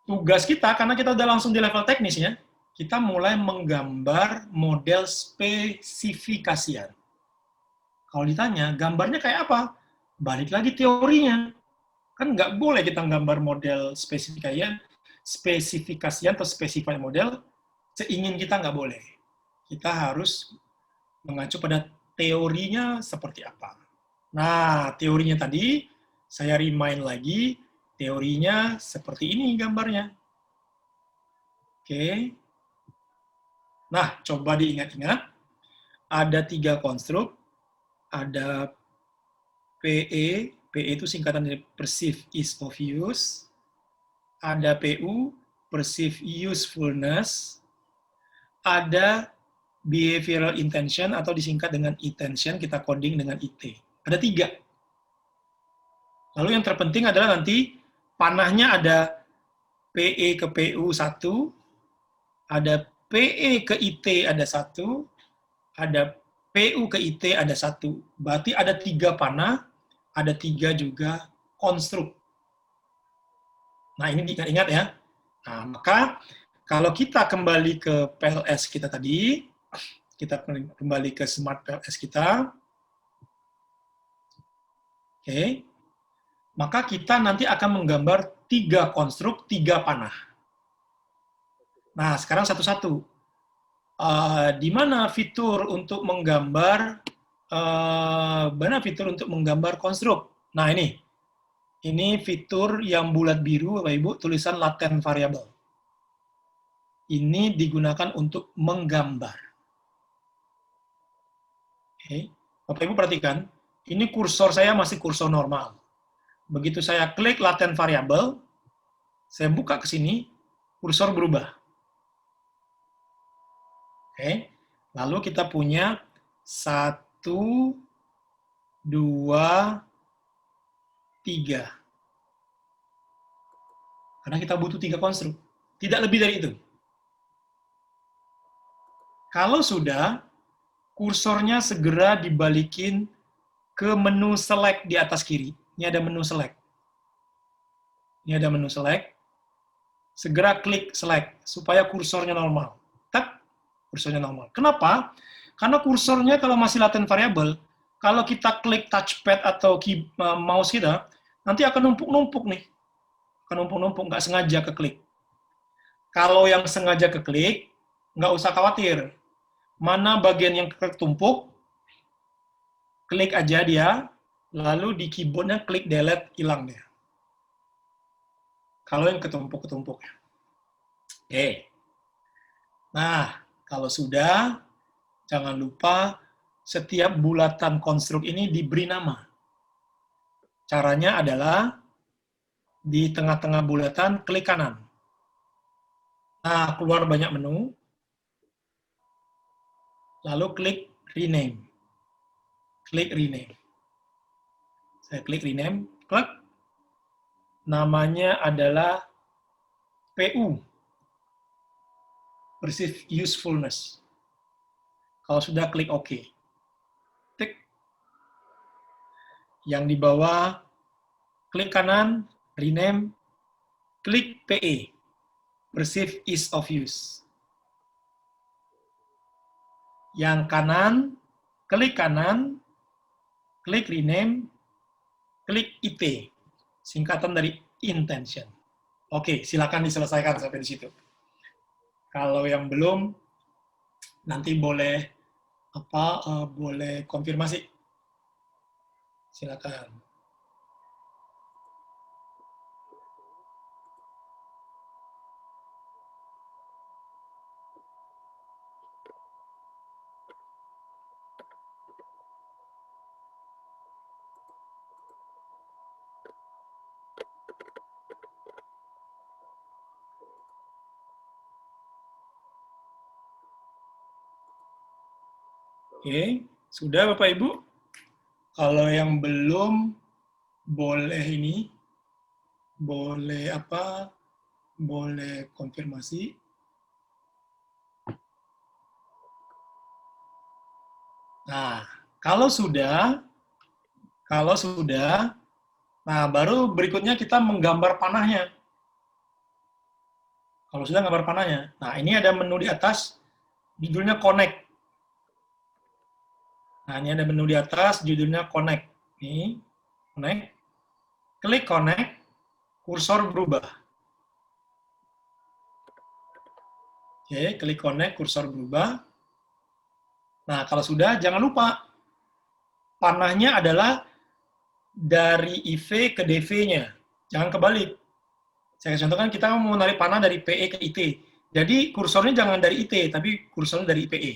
tugas kita, karena kita udah langsung di level teknisnya, kita mulai menggambar model spesifikasian. Kalau ditanya, gambarnya kayak apa? Balik lagi teorinya. Kan nggak boleh kita gambar model spesifikasian atau specified model seingin kita, nggak boleh. Kita harus mengacu pada teorinya seperti apa. Nah, teorinya tadi, saya remind lagi, teorinya seperti ini gambarnya. Oke. Nah, coba diingat-ingat, ada 3 konstruk, ada PE itu singkatan dari Perceived Ease of Use, ada PU, Perceived Usefulness, ada Behavioral Intention atau disingkat dengan Intention, kita coding dengan IT. Ada 3. Lalu yang terpenting adalah nanti panahnya ada PE ke PU 1, ada PE ke IT ada 1, ada PU ke IT ada 1. Berarti ada 3 panah, ada 3 juga konstruk. Nah, ini diingat-ingat ya. Nah, maka kalau kita kembali ke PLS kita tadi, kita kembali ke Smart PLS kita, oke, maka kita nanti akan menggambar 3 konstruk, 3 panah. Nah, sekarang satu-satu. Di mana fitur untuk menggambar konstruk? Nah, ini fitur yang bulat biru, Bapak Ibu, tulisan latent variable. Ini digunakan untuk menggambar. Oke. Bapak Ibu perhatikan, ini kursor saya masih kursor normal. Begitu saya klik latent variable, saya buka ke sini, kursor berubah. Oke. Lalu kita punya 1, 2, 3. Karena kita butuh 3 konstruk. Tidak lebih dari itu. Kalau sudah, kursornya segera dibalikin ke menu select di atas kiri. Ini ada menu select. Ini ada menu select. Segera klik select, supaya kursornya normal. Tap, kursornya normal. Kenapa? Karena kursornya kalau masih latent variable, kalau kita klik touchpad atau mouse kita, nanti akan numpuk-numpuk nih. Akan numpuk-numpuk, nggak sengaja keklik. Kalau yang sengaja keklik, nggak usah khawatir. Mana bagian yang ketumpuk, klik aja dia, lalu di keyboardnya klik delete, hilang dia. Kalau yang ketumpuk-ketumpuk. Oke. Nah, kalau sudah, jangan lupa setiap bulatan konstruk ini diberi nama. Caranya adalah di tengah-tengah bulatan, klik kanan. Nah, keluar banyak menu. Lalu klik rename. Klik rename. Saya klik rename, klik. Namanya adalah PU. Perceived Usefulness. Kalau sudah, klik OK. Tik. Yang di bawah, klik kanan, rename, klik PE, Perceive Ease of Use. Yang kanan, klik kanan, klik rename, klik IT, singkatan dari intention. Oke, silakan diselesaikan sampai di situ. Kalau yang belum, nanti boleh boleh konfirmasi. Silakan. Oke, sudah Bapak Ibu? Kalau yang belum, boleh ini, boleh boleh konfirmasi. Nah, kalau sudah, nah baru berikutnya kita menggambar panahnya. Kalau sudah gambar panahnya. Nah, ini ada menu di atas, judulnya Connect. Nah, ini ada menu di atas, judulnya Connect. Ini, Connect. Klik Connect, kursor berubah. Oke, klik Connect, kursor berubah. Nah, kalau sudah, jangan lupa, panahnya adalah dari IV ke DV-nya. Jangan kebalik. Saya contohkan, kita mau menarik panah dari PE ke IT. Jadi, kursornya jangan dari IT, tapi kursornya dari PE.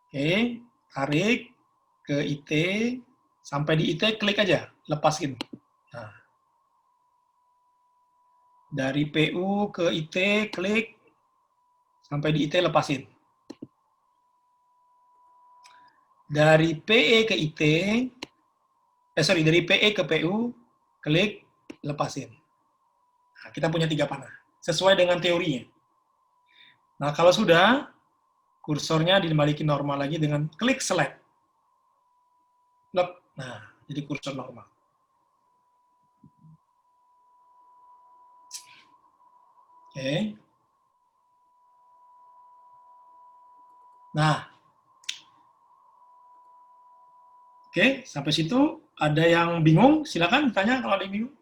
Oke, tarik ke IT, sampai di IT, klik aja, lepasin. Nah. Dari PU ke IT, klik, sampai di IT, lepasin. Dari PE ke IT, dari PE ke PU, klik, lepasin. Nah, kita punya 3 panah, sesuai dengan teorinya. Nah, kalau sudah, kursornya dibalikin normal lagi dengan klik select. Nah, jadi kursor normal. Oke. Nah, oke, sampai situ ada yang bingung? Silakan ditanya kalau ada yang bingung.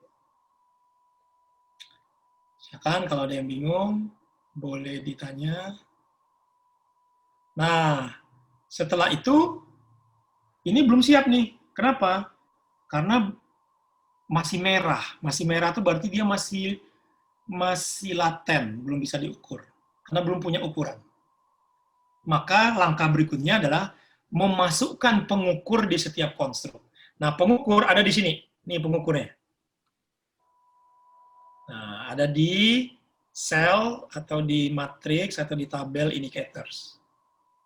Silakan kalau ada yang bingung, boleh ditanya. Nah, setelah itu, ini belum siap nih. Kenapa? Karena masih merah. Masih merah itu berarti dia masih laten, belum bisa diukur. Karena belum punya ukuran. Maka langkah berikutnya adalah memasukkan pengukur di setiap konstruk. Nah, pengukur ada di sini. Ini pengukurnya. Nah, ada di cell atau di matrix atau di tabel indicators.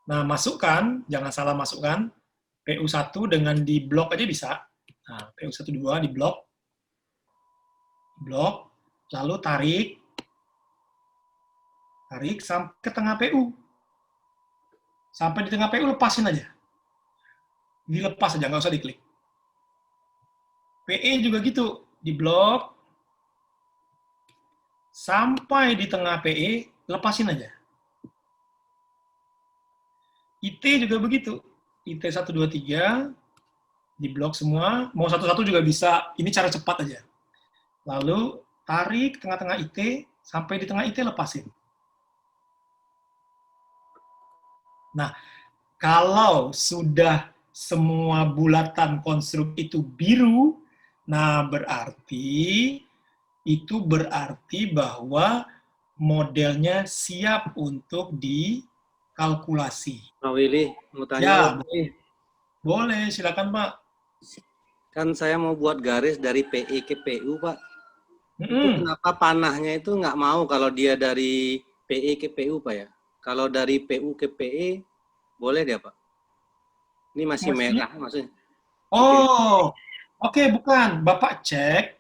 Nah, masukkan, jangan salah masukkan, PU1 dengan di blok aja bisa. Nah, PU12 di blok, lalu tarik sampai ke tengah PU. Sampai di tengah PU, lepasin aja. Dilepas aja, nggak usah diklik. PE juga gitu, di blok, sampai di tengah PE, lepasin aja. IT juga begitu. IT 1, 2, 3, di blok semua, mau satu-satu juga bisa, ini cara cepat aja. Lalu, tarik tengah-tengah IT, sampai di tengah IT lepasin. Nah, kalau sudah semua bulatan konstruk itu biru, nah berarti bahwa modelnya siap untuk dikalkulasi. Pak Willy, mau tanya. Ya, boleh, silakan Pak. Kan saya mau buat garis dari PE ke PU, Pak. Itu kenapa panahnya itu nggak mau kalau dia dari PE ke PU, Pak ya? Kalau dari PU ke PE, boleh dia, Pak? Ini masih merah, maksudnya. Oh, oke, bukan. Bapak cek,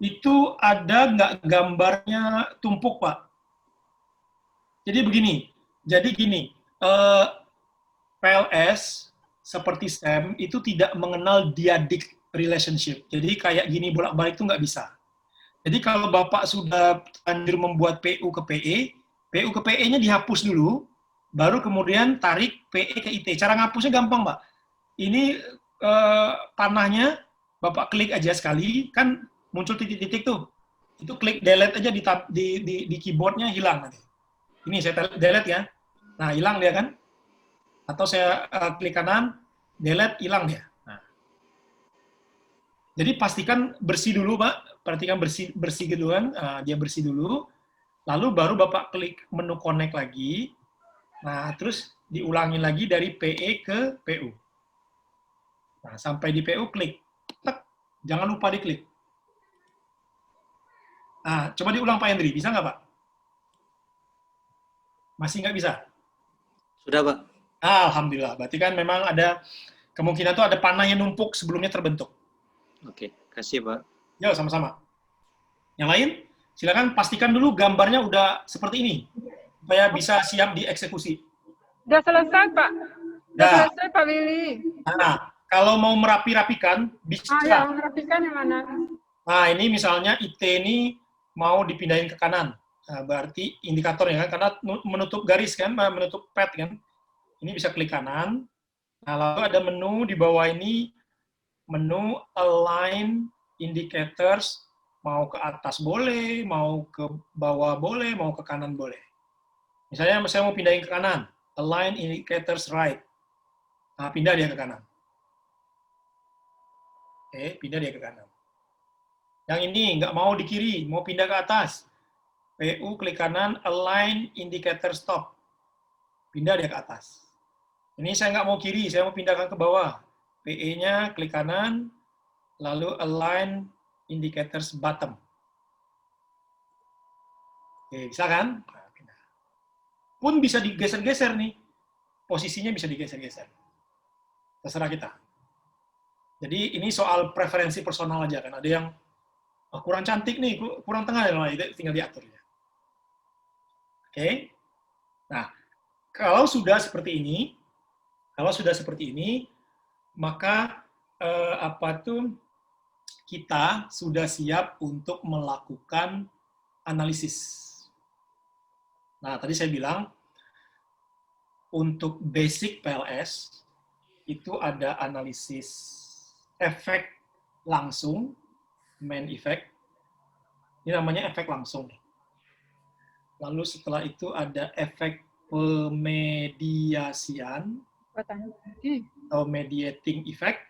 itu ada nggak gambarnya tumpuk, Pak? Jadi begini, PLS seperti STEM itu tidak mengenal diadik relationship. Jadi kayak gini bolak-balik itu nggak bisa. Jadi kalau Bapak sudah lanjut membuat PU ke PE, PU ke PE-nya dihapus dulu, baru kemudian tarik PE ke IT. Cara ngapusnya gampang, Pak. Ini panahnya Bapak klik aja sekali, kan muncul titik-titik tuh. Itu klik delete aja di keyboardnya, hilang nanti. Ini saya delete ya. Nah, hilang dia kan. Atau saya klik kanan, delete, hilang dia. Nah. Jadi pastikan bersih dulu, Pak. Perhatikan bersih duluan, dia bersih dulu. Lalu baru Bapak klik menu connect lagi. Nah, terus diulangi lagi dari PE ke PU. Nah, sampai di PU klik. Tek. Jangan lupa diklik. Nah, coba diulang Pak Hendri. Bisa nggak, Pak? Masih nggak bisa? Sudah, Pak. Alhamdulillah. Berarti kan memang ada kemungkinan tuh ada panah yang numpuk sebelumnya terbentuk. Oke, kasih Pak. Ya, sama-sama. Yang lain, silakan pastikan dulu gambarnya udah seperti ini, supaya bisa siap dieksekusi. Udah selesai, Pak. Udah selesai, Pak Willy. Nah, kalau mau merapi-rapikan, bisa. Ya, merapikan yang mana? Nah, ini misalnya IT ini mau dipindahin ke kanan. Nah, berarti indikatornya kan, karena menutup garis kan, menutup pad kan. Ini bisa klik kanan. Nah, lalu ada menu di bawah ini, menu align indicators, mau ke atas boleh, mau ke bawah boleh, mau ke kanan boleh. Misalnya saya mau pindahin ke kanan, align indicators right. Nah, pindah dia ke kanan. Oke, pindah dia ke kanan. Yang ini nggak mau di kiri, mau pindah ke atas. PU klik kanan, align indicator stop. Pindah dia ke atas. Ini saya nggak mau kiri, saya mau pindahkan ke bawah. PE-nya klik kanan, lalu align indicators bottom. Oke, bisa kan? Nah, pindah. Pun bisa digeser-geser nih. Posisinya bisa digeser-geser. Terserah kita. Jadi ini soal preferensi personal aja kan. Ada yang kurang cantik nih, kurang tengah, itu tinggal diatur ya. Oke. Nah, kalau sudah seperti ini, maka kita sudah siap untuk melakukan analisis. Nah, tadi saya bilang untuk basic PLS itu ada analisis efek langsung, main effect. Ini namanya efek langsung. Lalu setelah itu ada efek pemediasian atau mediating effect.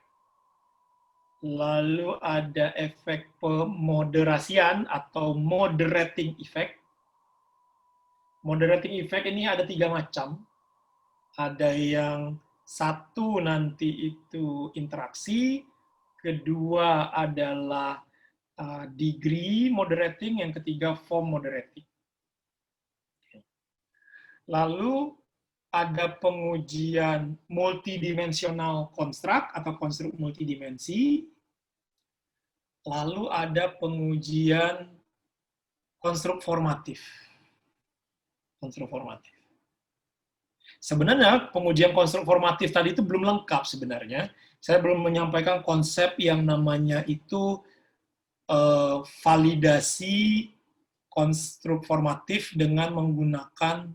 Lalu ada efek pemoderasian atau moderating effect. Moderating effect ini ada 3 macam. Ada yang satu nanti itu interaksi, kedua adalah degree moderating, yang ketiga form moderating. Lalu ada pengujian multidimensional construct atau konstruk multidimensi. Lalu ada pengujian konstruk formatif. Konstruk formatif. Sebenarnya pengujian konstruk formatif tadi itu belum lengkap sebenarnya. Saya belum menyampaikan konsep yang namanya itu validasi konstruk formatif dengan menggunakan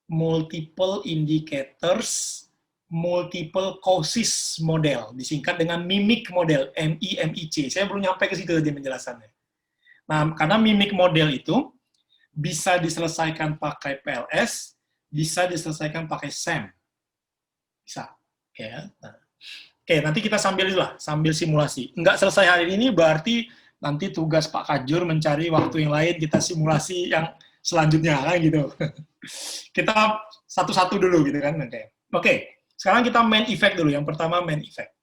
multiple indicators, multiple causes model, disingkat dengan mimic model, MIMIC. Saya belum nyampe ke situ tadi penjelasannya. Nah, karena mimic model itu bisa diselesaikan pakai PLS, bisa diselesaikan pakai SEM. Bisa. Ya. Nah. Oke, nanti kita sambil simulasi. Nggak selesai hari ini, berarti nanti tugas Pak Kajur mencari waktu yang lain, kita simulasi yang selanjutnya, kan gitu. Kita satu-satu dulu gitu kan. Oke, sekarang kita main effect dulu. Yang pertama main effect.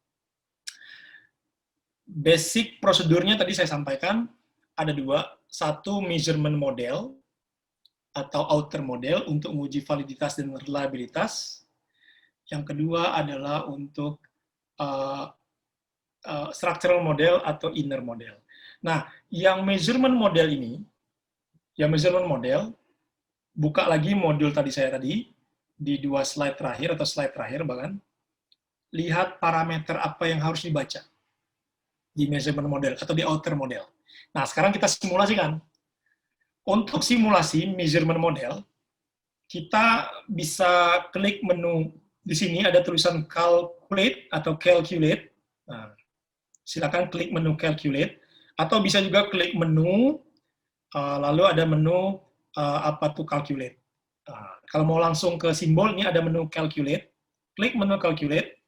Basic prosedurnya tadi saya sampaikan ada 2. Satu measurement model atau outer model untuk menguji validitas dan reliabilitas. Yang kedua adalah untuk structural model atau inner model. Nah, yang measurement model ini, buka lagi modul tadi saya tadi, di 2 slide terakhir atau slide terakhir bahkan, lihat parameter apa yang harus dibaca di measurement model atau di outer model. Nah, sekarang kita simulasikan. Untuk simulasi measurement model, kita bisa klik menu di sini ada tulisan calculate atau calculate. Nah, silakan klik menu calculate atau bisa juga klik menu lalu ada menu apa tuh calculate. Kalau mau langsung ke simbol ini ada menu calculate. Klik menu calculate.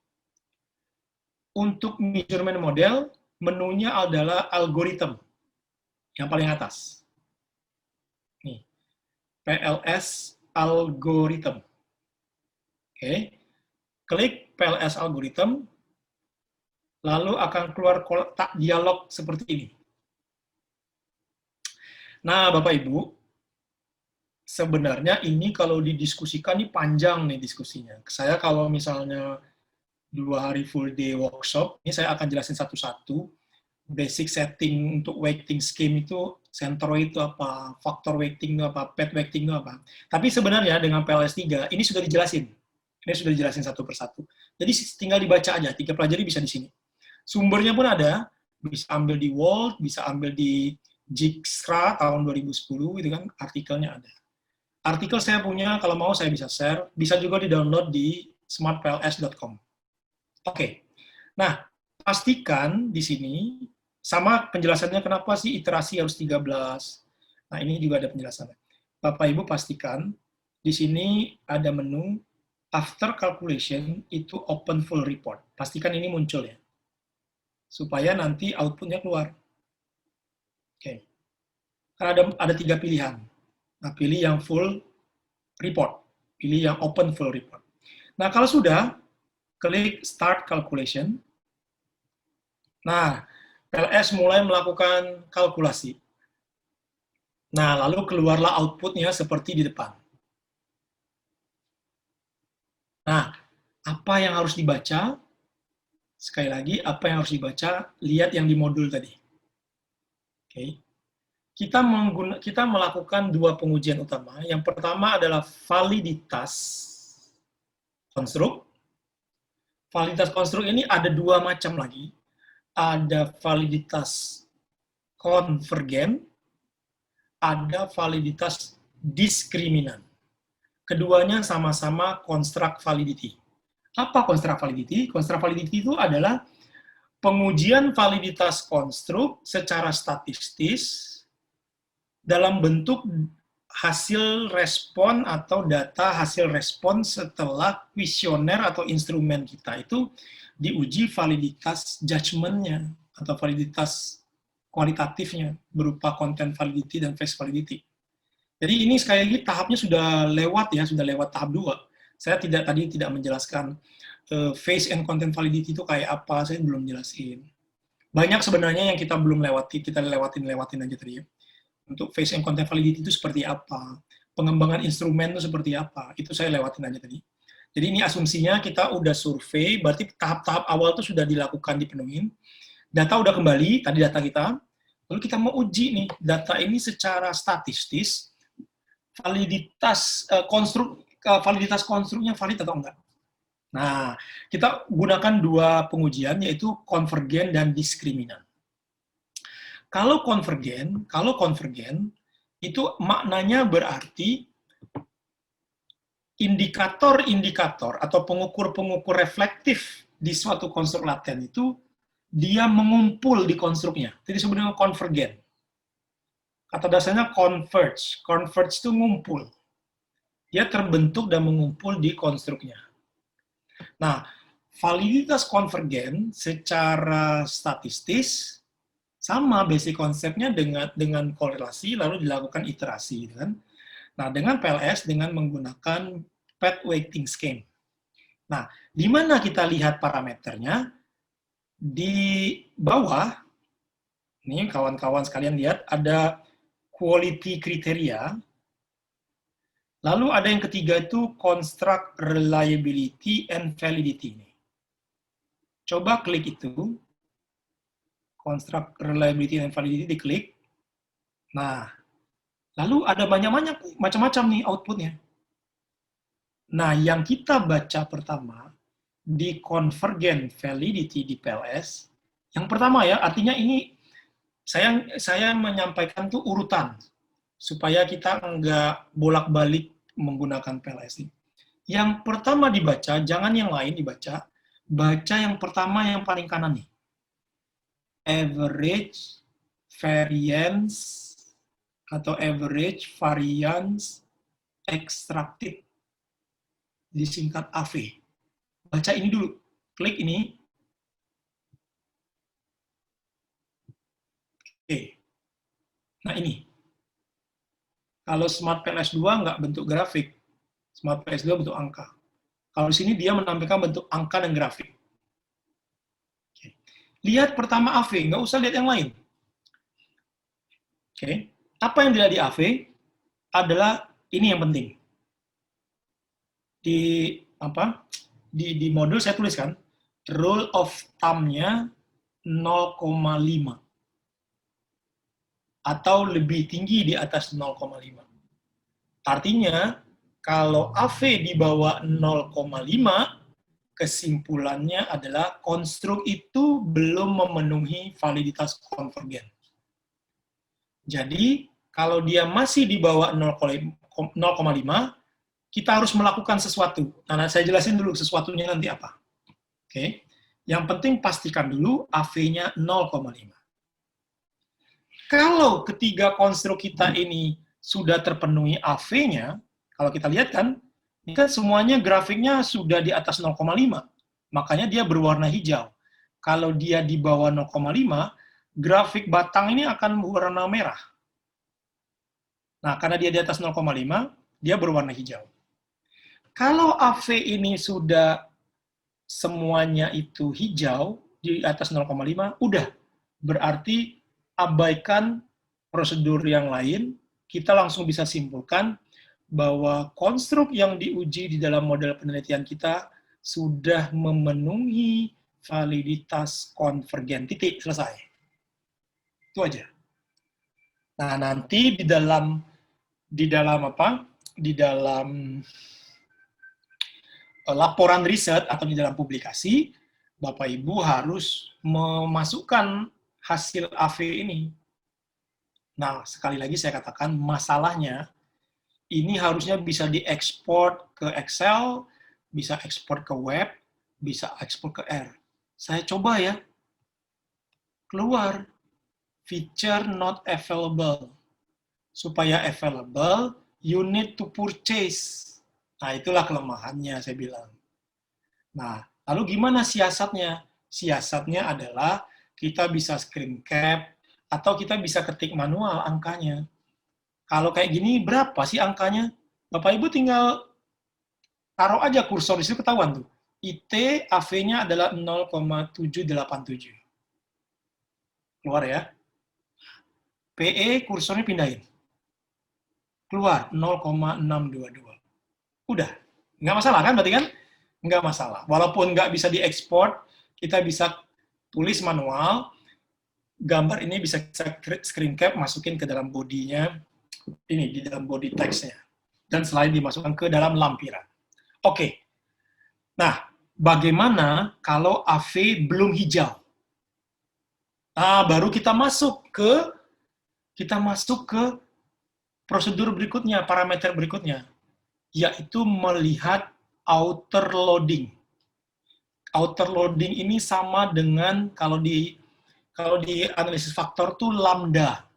Untuk measurement model, menunya adalah algorithm yang paling atas. Nih, PLS algorithm. Oke. Klik PLS algorithm, lalu akan keluar kotak dialog seperti ini. Nah, Bapak Ibu, sebenarnya ini kalau didiskusikan ini panjang nih diskusinya. Saya kalau misalnya 2 hari full day workshop, ini saya akan jelasin satu-satu. Basic setting untuk weighting scheme itu, centroid itu apa, faktor weighting itu apa, pad weighting itu apa. Tapi sebenarnya dengan PLS 3, ini sudah dijelasin. Ini sudah dijelasin satu persatu. Jadi tinggal dibaca aja, 3 pelajari bisa di sini. Sumbernya pun ada, bisa ambil di Walt, bisa ambil di Dijkstra tahun 2010, itu kan artikelnya ada. Artikel saya punya, kalau mau saya bisa share, bisa juga di-download di smartpls.com. Oke, nah pastikan di sini, sama penjelasannya kenapa sih iterasi harus 13. Nah ini juga ada penjelasannya. Bapak Ibu pastikan, di sini ada menu, after calculation itu open full report. Pastikan ini muncul ya, supaya nanti outputnya keluar. Oke, karena ada 3 pilihan. Nah pilih yang full report, pilih yang open full report. Nah kalau sudah, klik Start Calculation. Nah, PLS mulai melakukan kalkulasi. Nah, lalu keluarlah outputnya seperti di depan. Nah, apa yang harus dibaca? Sekali lagi, apa yang harus dibaca? Lihat yang di modul tadi. Oke. Kita melakukan 2 pengujian utama. Yang pertama adalah validitas konstruk. Validitas konstruk ini ada 2 macam lagi. Ada validitas konvergen, ada validitas diskriminan. Keduanya sama-sama construct validity. Apa construct validity? Construct validity itu adalah pengujian validitas konstruk secara statistis dalam bentuk hasil respon atau data hasil respon setelah kuesioner atau instrumen kita itu diuji validitas judgment-nya atau validitas kualitatifnya berupa content validity dan face validity. Jadi ini sekali lagi tahapnya sudah lewat ya, sudah lewat tahap 2. Saya tadi tidak menjelaskan face and content validity itu kayak apa, saya belum jelasin. Banyak sebenarnya yang kita belum lewati, kita lewatin aja tadi ya. Untuk face and content validity itu seperti apa, pengembangan instrumen itu seperti apa, itu saya lewatin aja tadi. Jadi ini asumsinya kita udah survei, berarti tahap-tahap awal itu sudah dilakukan, dipenuhin. Data udah kembali, tadi data kita, lalu kita mau uji nih, data ini secara statistis, validitas konstruknya valid atau enggak. Nah, kita gunakan 2 pengujian, yaitu konvergen dan diskriminan. Kalau konvergen itu maknanya berarti indikator-indikator atau pengukur-pengukur reflektif di suatu konstruk laten itu dia mengumpul di konstruknya. Jadi sebenarnya konvergen. Kata dasarnya converge. Converge itu ngumpul. Dia terbentuk dan mengumpul di konstruknya. Nah, validitas konvergen secara statistis sama basic konsepnya dengan korelasi lalu dilakukan iterasi gitu kan. Nah, dengan PLS dengan menggunakan pad weighting scheme. Nah, di mana kita lihat parameternya? Di bawah ini kawan-kawan sekalian lihat ada quality kriteria. Lalu ada yang ketiga itu construct reliability and validity. Coba klik itu. Construct reliability and validity diklik. Nah, lalu ada banyak macam-macam nih outputnya. Nah, yang kita baca pertama di convergent validity di PLS, yang pertama ya, artinya ini saya menyampaikan tuh urutan supaya kita nggak bolak-balik menggunakan PLS ini. Yang pertama dibaca, jangan yang lain dibaca, baca yang pertama yang paling kanan nih. Average variance atau average variance extracted, disingkat AV. Baca ini dulu, klik ini. Oke. Nah ini. Kalau Smart PLS 2 nggak bentuk grafik, Smart PLS 2 bentuk angka. Kalau di sini dia menampilkan bentuk angka dan grafik. Oke. Lihat pertama AV, nggak usah lihat yang lain. Oke. Apa yang dilihat di AV adalah ini yang penting. Di modul saya tuliskan rule of thumb-nya 0,5 atau lebih tinggi di atas 0,5. Artinya, kalau AV di bawah 0,5, kesimpulannya adalah konstruk itu belum memenuhi validitas konvergen. Jadi, kalau dia masih di bawah 0,5, kita harus melakukan sesuatu. Nah, saya jelasin dulu sesuatunya nanti apa. Oke. Yang penting pastikan dulu AV-nya 0,5. Kalau ketiga konstruk kita ini sudah terpenuhi AV-nya, kalau kita lihat kan, ini kan semuanya grafiknya sudah di atas 0,5, makanya dia berwarna hijau. Kalau dia di bawah 0,5, grafik batang ini akan berwarna merah. Nah, karena dia di atas 0,5, dia berwarna hijau. Kalau AV ini sudah semuanya itu hijau, di atas 0,5, udah. Berarti abaikan prosedur yang lain, kita langsung bisa simpulkan bahwa konstruk yang diuji di dalam model penelitian kita sudah memenuhi validitas konvergen. Titik, selesai. Itu aja. Nah, nanti di dalam laporan riset atau di dalam publikasi, Bapak Ibu harus memasukkan hasil AV ini. Nah, sekali lagi saya katakan, masalahnya ini harusnya bisa diekspor ke Excel, bisa ekspor ke web, bisa ekspor ke R. Saya coba ya, keluar feature not available. Supaya available, you need to purchase. Nah, itulah kelemahannya, saya bilang. Nah, lalu gimana siasatnya? Siasatnya adalah kita bisa screen cap, atau kita bisa ketik manual angkanya. Kalau kayak gini, berapa sih angkanya? Bapak Ibu tinggal taruh aja kursor di situ, ketahuan tuh. IT AV-nya adalah 0,787. Keluar ya. PE kursornya pindahin. Keluar 0,622. Udah. Nggak masalah kan berarti kan? Nggak masalah. Walaupun nggak bisa diekspor, kita bisa tulis manual, gambar ini bisa screen cap, masukin ke dalam bodinya, ini di dalam body text-nya. Dan selain dimasukkan ke dalam lampiran. Oke. Nah, bagaimana kalau AV belum hijau? Nah, baru kita masuk ke prosedur berikutnya, parameter berikutnya, yaitu melihat outer loading. Outer loading ini sama dengan kalau di analisis faktor tuh lambda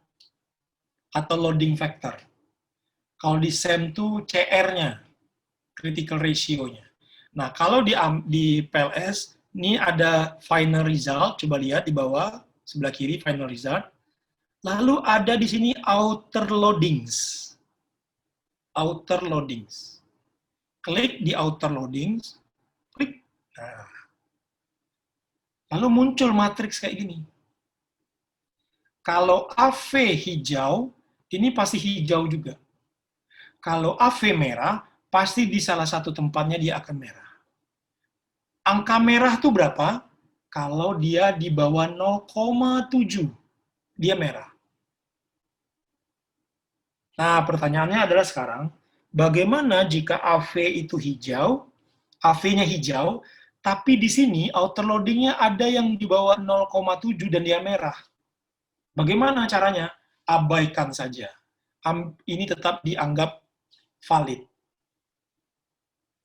atau loading factor. Kalau di SEM tuh CR-nya, critical ratio-nya. Nah, kalau di PLS ini ada final result, coba lihat di bawah sebelah kiri final result. Lalu ada di sini outer loadings. Outer loadings. Klik di outer loadings, klik. Nah. Lalu muncul matriks kayak gini. Kalau AV hijau, ini pasti hijau juga. Kalau AV merah, pasti di salah satu tempatnya dia akan merah. Angka merah itu berapa? Kalau dia di bawah 0,7, dia merah. Nah, pertanyaannya adalah sekarang, bagaimana jika AV itu hijau, AV-nya hijau, tapi di sini outer loading-nya ada yang di bawah 0,7 dan dia merah. Bagaimana caranya? Abaikan saja. Ini tetap dianggap valid.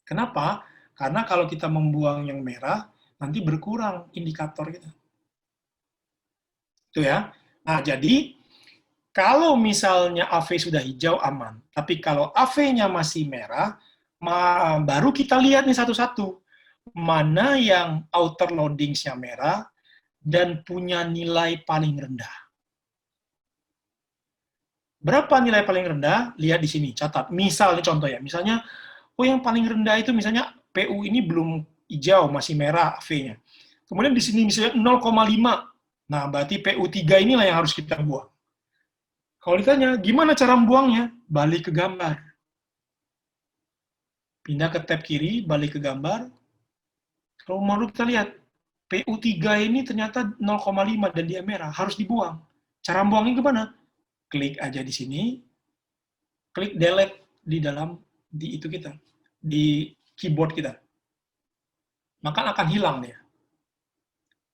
Kenapa? Karena kalau kita membuang yang merah, nanti berkurang indikator kita. Itu ya. Nah, jadi kalau misalnya AV sudah hijau, aman. Tapi kalau AV-nya masih merah, baru kita lihat nih satu-satu. Mana yang outer loading-nya merah dan punya nilai paling rendah. Berapa nilai paling rendah? Lihat di sini, catat. Misalnya contoh ya, misalnya, yang paling rendah itu misalnya PU ini belum hijau, masih merah AV-nya. Kemudian di sini misalnya 0,5. Nah, berarti PU3 inilah yang harus kita buang. Kalau ditanya, gimana cara membuangnya? Balik ke gambar. Pindah ke tab kiri, balik ke gambar. Kalau mau kita lihat, PU3 ini ternyata 0,5 dan dia merah, harus dibuang. Cara membuangnya gimana? Klik aja di sini, klik delete di itu kita, di keyboard kita. Maka akan hilang dia.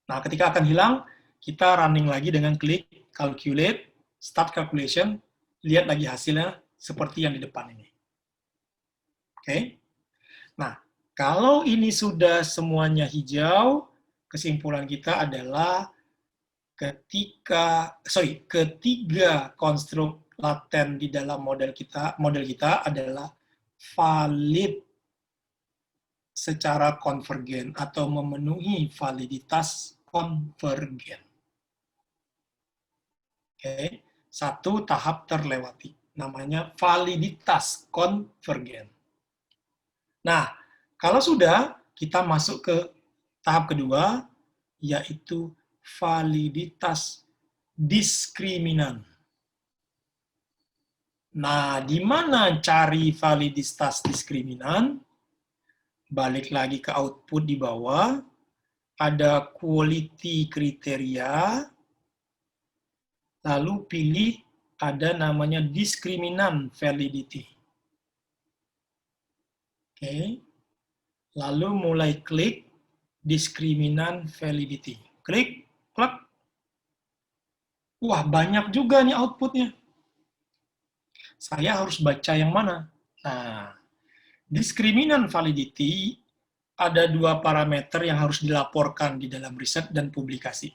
Nah, ketika akan hilang, kita running lagi dengan klik calculate, start calculation, lihat lagi hasilnya seperti yang di depan ini. Oke? Nah, kalau ini sudah semuanya hijau, kesimpulan kita adalah ketiga konstruk laten di dalam model kita adalah valid secara konvergen atau memenuhi validitas konvergen. Oke, satu tahap terlewati, namanya validitas konvergen. Nah, kalau sudah, kita masuk ke tahap kedua, yaitu validitas diskriminan. Nah, di mana cari validitas diskriminan? Balik lagi ke output di bawah, ada quality kriteria, lalu pilih ada namanya diskriminan validity. Oke, lalu mulai klik diskriminan validity. Klik, klik. Wah, banyak juga nih outputnya. Saya harus baca yang mana? Nah, diskriminan validity ada dua parameter yang harus dilaporkan di dalam riset dan publikasi.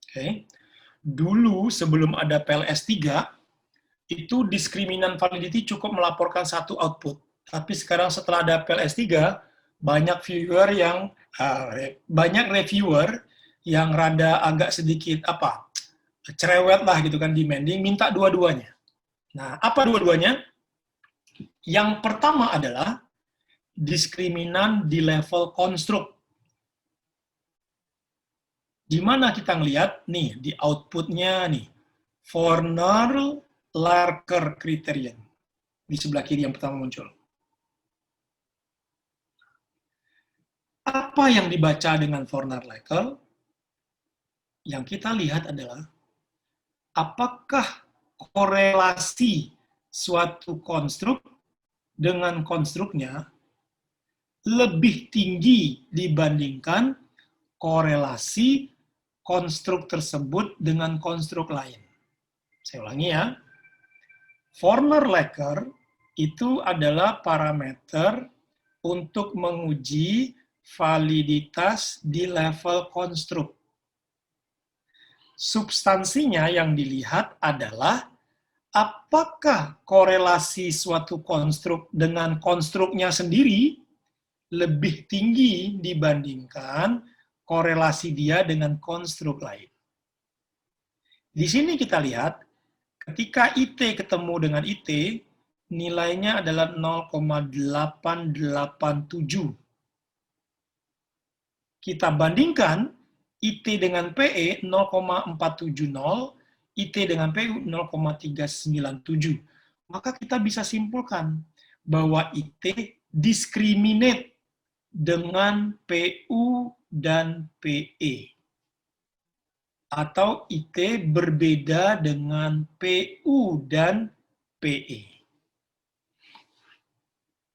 Oke. Dulu sebelum ada PLS3, itu diskriminan validity cukup melaporkan satu output. Tapi sekarang setelah ada PLS3, banyak reviewer yang rada agak sedikit cerewet lah gitu kan, demanding, minta dua-duanya. Nah, apa dua-duanya? Yang pertama adalah diskriminan di level konstruk. Di mana kita ngelihat nih di outputnya nih, Fornell-Larker criterion di sebelah kiri yang pertama muncul. Apa yang dibaca dengan Fornell-Larker? Yang kita lihat adalah apakah korelasi suatu konstruk dengan konstruknya lebih tinggi dibandingkan korelasi konstruk tersebut dengan konstruk lain. Saya ulangi ya. Fornell-Larker itu adalah parameter untuk menguji validitas di level konstruk. Substansinya yang dilihat adalah apakah korelasi suatu konstruk dengan konstruknya sendiri lebih tinggi dibandingkan korelasi dia dengan konstruk lain. Di sini kita lihat, ketika IT ketemu dengan IT, nilainya adalah 0,887. Kita bandingkan IT dengan PE 0,470, IT dengan PU 0,397. Maka kita bisa simpulkan bahwa IT discriminate dengan PU dan PE. Atau IT berbeda dengan PU dan PE.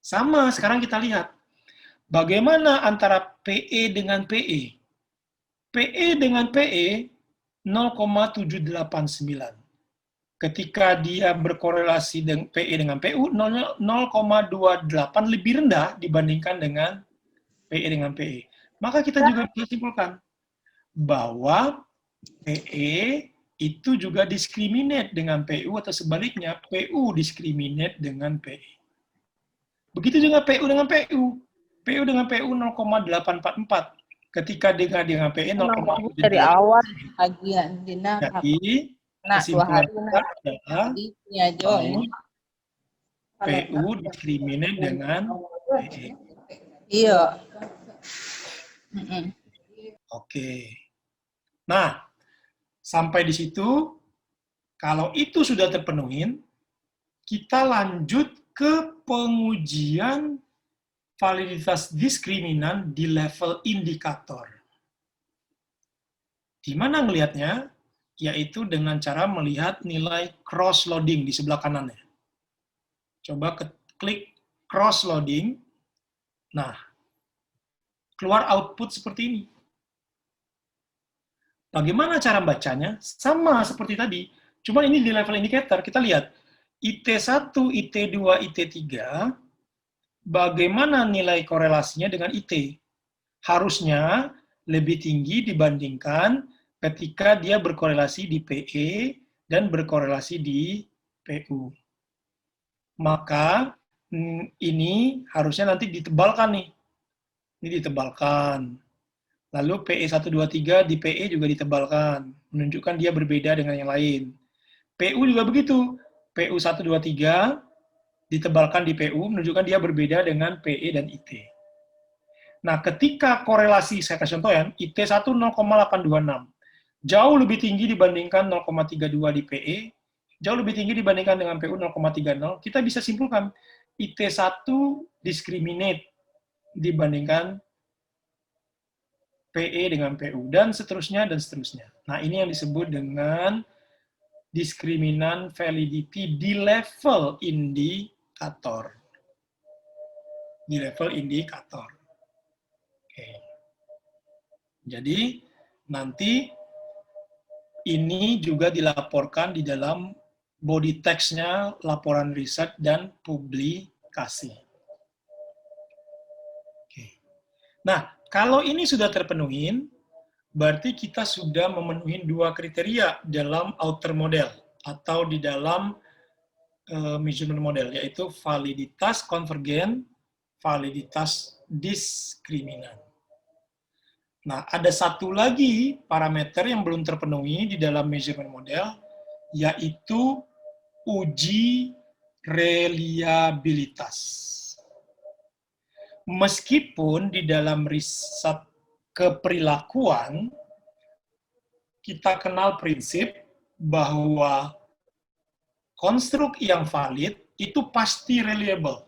Sama, sekarang kita lihat. Bagaimana antara PE dengan PE? PE dengan PE 0,789. Ketika dia berkorelasi dengan PE dengan PU 0,28 lebih rendah dibandingkan dengan PE dengan PE. Maka kita juga bisa simpulkan bahwa PE itu juga discriminate dengan PU atau sebaliknya PU discriminate dengan PE. Begitu juga PU dengan PU. PU dengan PU 0,844. Ketika dengan PE 0,7. Dari awal kajian Dina. Jadi kesimpulan kita adalah bahwa PU discriminate dengan PE. Iya. Oke. Nah, sampai di situ, kalau itu sudah terpenuhi, kita lanjut ke pengujian validitas diskriminan di level indikator. Di mana ngelihatnya? Yaitu dengan cara melihat nilai cross-loading di sebelah kanannya. Coba klik cross-loading. Nah, keluar output seperti ini. Bagaimana cara bacanya? Sama seperti tadi. Cuma ini di level indikator. Kita lihat IT1, IT2, IT3, bagaimana nilai korelasinya dengan IT. Harusnya lebih tinggi dibandingkan ketika dia berkorelasi di PE dan berkorelasi di PU. Maka ini harusnya nanti ditebalkan nih. Ini ditebalkan. Lalu PE 123 di PE juga ditebalkan, menunjukkan dia berbeda dengan yang lain. PU juga begitu. PU 123 ditebalkan di PU, menunjukkan dia berbeda dengan PE dan IT. Nah, ketika korelasi, saya kasih contoh ya, IT1 0,826. Jauh lebih tinggi dibandingkan 0,32 di PE, jauh lebih tinggi dibandingkan dengan PU 0,30, kita bisa simpulkan IT1 discriminate dibandingkan PE dengan PU, dan seterusnya, dan seterusnya. Nah, ini yang disebut dengan diskriminan validity di level indikator. Di level indikator. Oke. Jadi, nanti ini juga dilaporkan di dalam body text-nya, laporan riset, dan publikasi. Oke. Nah, kalau ini sudah terpenuhi, berarti kita sudah memenuhi 2 kriteria dalam outer model atau di dalam measurement model, yaitu validitas konvergen, validitas diskriminan. Nah, ada satu lagi parameter yang belum terpenuhi di dalam measurement model, yaitu uji reliabilitas. Meskipun di dalam riset keperilakuan, kita kenal prinsip bahwa konstruk yang valid itu pasti reliable,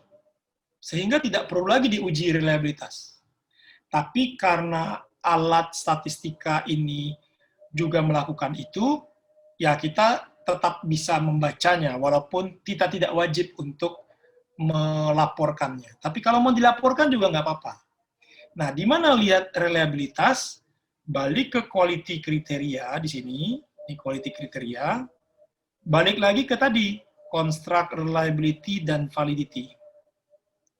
sehingga tidak perlu lagi diuji reliabilitas. Tapi karena alat statistika ini juga melakukan itu, ya kita tetap bisa membacanya, walaupun kita tidak wajib untuk melaporkannya. Tapi kalau mau dilaporkan juga nggak apa-apa. Nah, di mana lihat reliabilitas? Balik ke quality kriteria di sini, ini quality kriteria. Balik lagi ke tadi, construct reliability dan validity.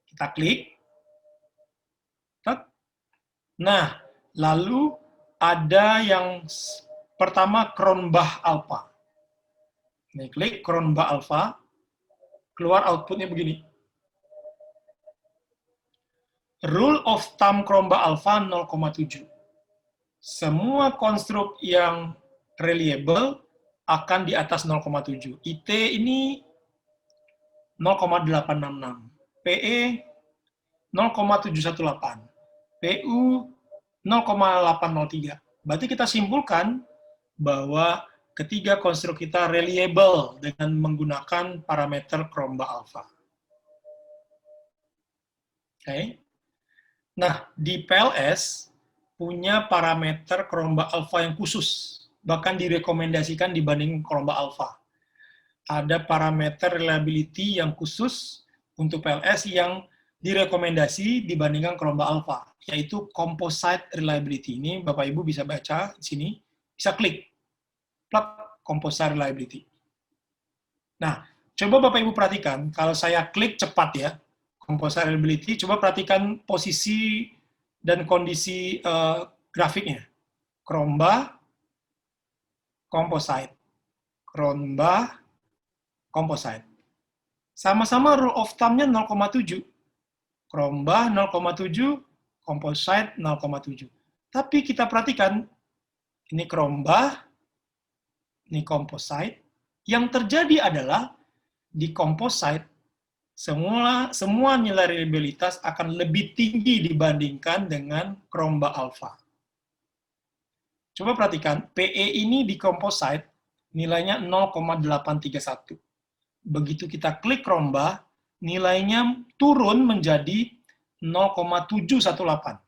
Kita klik. Nah, lalu ada yang pertama Cronbach alpha. Ini klik Cronbach alpha, keluar outputnya begini. Rule of thumb Cronbach alpha 0,7. Semua konstruk yang reliable akan di atas 0,7. IT ini 0,866. PE 0,718. PU 0,803. Berarti kita simpulkan bahwa ketiga konstruk kita reliable dengan menggunakan parameter Cronbach alpha. Oke. Nah, di PLS punya parameter Cronbach alpha yang khusus, bahkan direkomendasikan dibanding Cronbach alpha. Ada parameter reliability yang khusus untuk PLS yang direkomendasi dibandingkan Chromeba Alpha, yaitu Composite Reliability. Ini Bapak Ibu bisa baca di sini, bisa klik, plug Composite Reliability. Nah, coba Bapak Ibu perhatikan, kalau saya klik cepat ya, Composite Reliability, coba perhatikan posisi dan kondisi grafiknya. Chromeba, Composite. Chromeba, Composite. Sama-sama rule of thumb-nya 0,7. Chromeba 0,7, Composite 0,7. Tapi kita perhatikan, ini Chromeba, ini Composite. Yang terjadi adalah di Composite, semua nilai reliabilitas akan lebih tinggi dibandingkan dengan Chromeba Alpha. Coba perhatikan, PE ini di Composite nilainya 0,831. Begitu kita klik Chromeba, nilainya turun menjadi 0,718.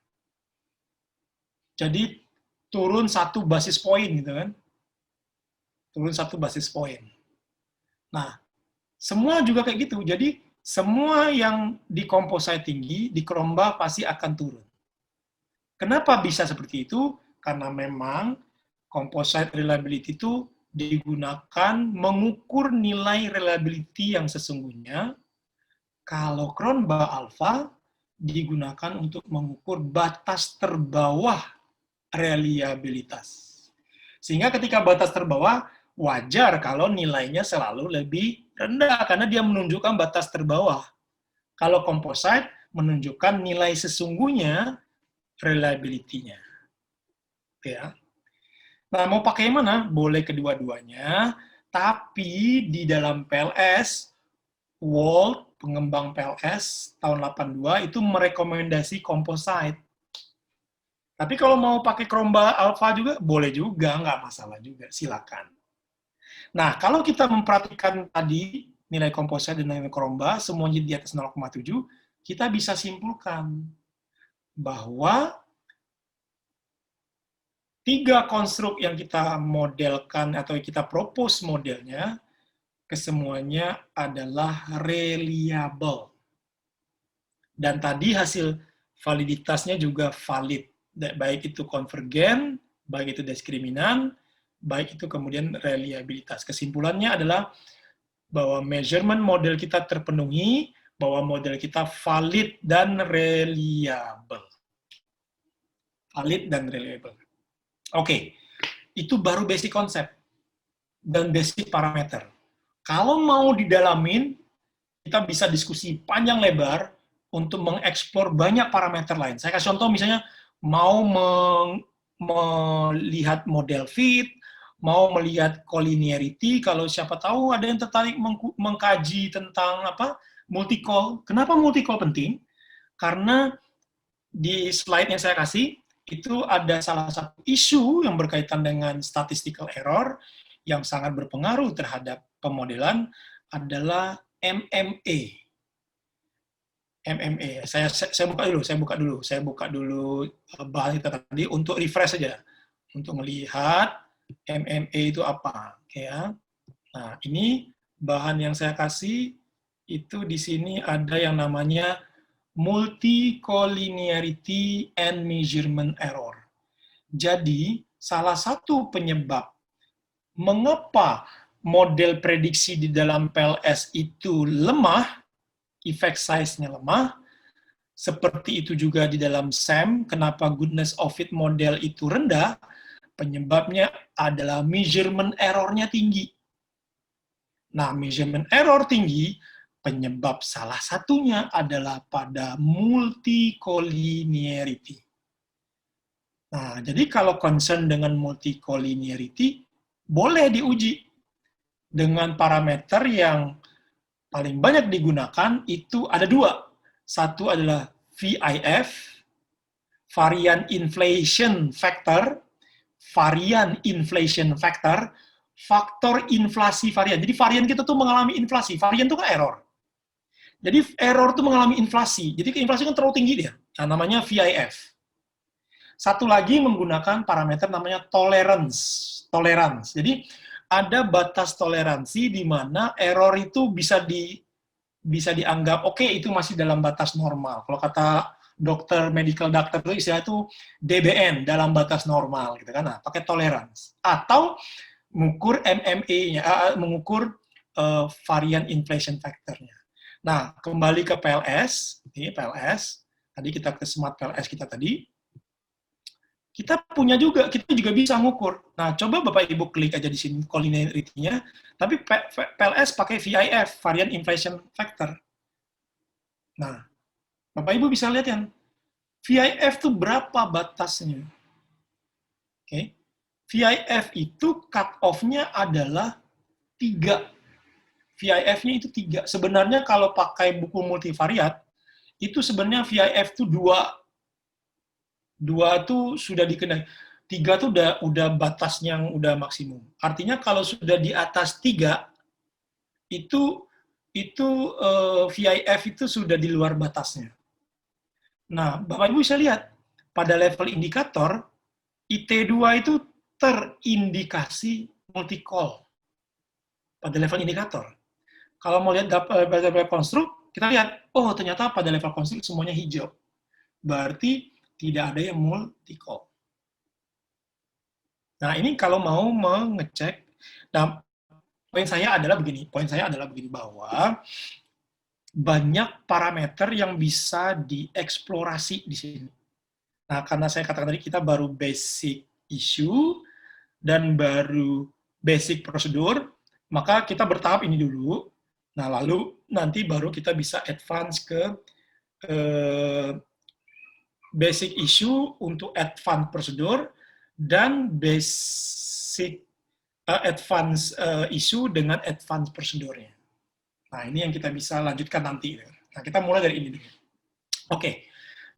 Jadi turun 1 basis poin gitu kan. Turun 1 basis poin. Nah, semua juga kayak gitu. Jadi semua yang di Composite tinggi, di Chromeba pasti akan turun. Kenapa bisa seperti itu? Karena memang Composite Reliability itu digunakan mengukur nilai reliability yang sesungguhnya. Kalau Chromeba Alpha digunakan untuk mengukur batas terbawah reliabilitas. Sehingga ketika batas terbawah, wajar kalau nilainya selalu lebih rendah, karena dia menunjukkan batas terbawah. Kalau Composite menunjukkan nilai sesungguhnya reliability-nya. Ya. Nah, mau pakai yang mana? Boleh kedua-duanya, tapi di dalam PLS, Walt, pengembang PLS tahun 82 itu merekomendasi Composite. Tapi kalau mau pakai Chromeba Alpha juga, boleh juga, nggak masalah juga, silakan. Nah, kalau kita memperhatikan tadi nilai Composite dan nilai Chromeba, semuanya di atas 0,7, kita bisa simpulkan bahwa 3 konstruk yang kita modelkan atau kita propose modelnya, kesemuanya adalah reliable. Dan tadi hasil validitasnya juga valid, baik itu konvergen, baik itu diskriminan, baik itu kemudian reliabilitas. Kesimpulannya adalah bahwa measurement model kita terpenuhi, bahwa model kita valid dan reliable. Valid dan reliable. Oke, itu baru basic konsep dan basic parameter. Kalau mau didalamin, kita bisa diskusi panjang lebar untuk mengeksplor banyak parameter lain. Saya kasih contoh misalnya, mau melihat model fit, mau melihat collinearity, kalau siapa tahu ada yang tertarik mengkaji tentang multi-call. Kenapa multi-call penting? Karena di slide yang saya kasih, itu ada salah satu isu yang berkaitan dengan statistical error yang sangat berpengaruh terhadap pemodelan adalah MMA. MMA. Saya buka dulu bahan kita tadi untuk refresh saja, untuk melihat MMA itu apa, ya. Nah, ini bahan yang saya kasih itu di sini ada yang namanya multi-collinearity and measurement error. Jadi, salah satu penyebab mengapa model prediksi di dalam PLS itu lemah, effect size-nya lemah, seperti itu juga di dalam SAM, kenapa goodness of fit model itu rendah, penyebabnya adalah measurement error-nya tinggi. Nah, measurement error tinggi, penyebab salah satunya adalah pada multi-collinearity. Nah, jadi kalau concern dengan multi-collinearity, boleh diuji dengan parameter yang paling banyak digunakan, itu ada 2. Satu adalah VIF, varian inflation factor, faktor inflasi varian. Jadi varian kita tuh mengalami inflasi, varian itu kan error. Jadi error itu mengalami inflasi. Jadi inflasi kan terlalu tinggi dia. Nah, namanya VIF. Satu lagi menggunakan parameter namanya tolerance. Jadi ada batas toleransi di mana error itu bisa bisa dianggap oke, itu masih dalam batas normal. Kalau kata dokter, medical doctor itu istilah itu DBN, dalam batas normal gitu kan. Nah, pakai tolerance. Atau mengukur MMA-nya, mengukur varian inflation factor-nya. Nah, kembali ke PLS, ini PLS. Tadi kita ke smart PLS kita tadi. Kita juga bisa mengukur. Nah, coba Bapak Ibu klik aja di sini collinearity-nya, tapi PLS pakai VIF, variant inflation factor. Nah, Bapak Ibu bisa lihat yang VIF itu berapa batasnya. Oke. VIF itu cut off-nya adalah 3. VIF-nya itu 3. Sebenarnya kalau pakai buku multivariat, itu sebenarnya VIF itu 2 itu sudah dikenai. 3 itu udah batas yang udah maksimum. Artinya kalau sudah di atas 3 itu VIF itu sudah di luar batasnya. Nah, Bapak Ibu bisa lihat pada level indikator IT2 itu terindikasi multi-call pada level indikator. Kalau mau lihat pada level konstruk, kita lihat, oh ternyata pada level konstruk semuanya hijau. Berarti tidak ada yang multi-call. Nah, ini kalau mau mengecek, nah, poin saya adalah begini, bahwa banyak parameter yang bisa dieksplorasi di sini. Nah, karena saya katakan tadi kita baru basic issue dan baru basic prosedur, maka kita bertahap ini dulu. Nah, lalu nanti baru kita bisa advance ke basic issue untuk advance prosedur dan basic advance issue dengan advance prosedurnya. Nah, ini yang kita bisa lanjutkan nanti. Nah, kita mulai dari ini dulu. Oke.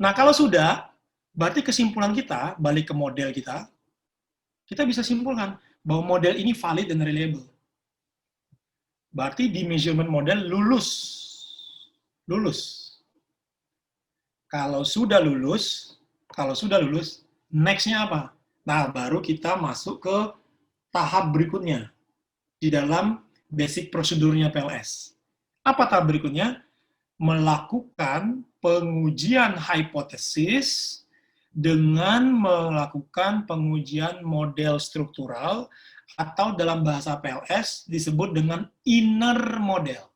Nah, kalau sudah, berarti kesimpulan kita, balik ke model kita bisa simpulkan bahwa model ini valid dan reliable. Berarti di measurement model lulus. Kalau sudah lulus, next-nya apa? Nah, baru kita masuk ke tahap berikutnya di dalam basic prosedurnya PLS. Apa tahap berikutnya? Melakukan pengujian hipotesis dengan melakukan pengujian model struktural atau dalam bahasa PLS disebut dengan inner model.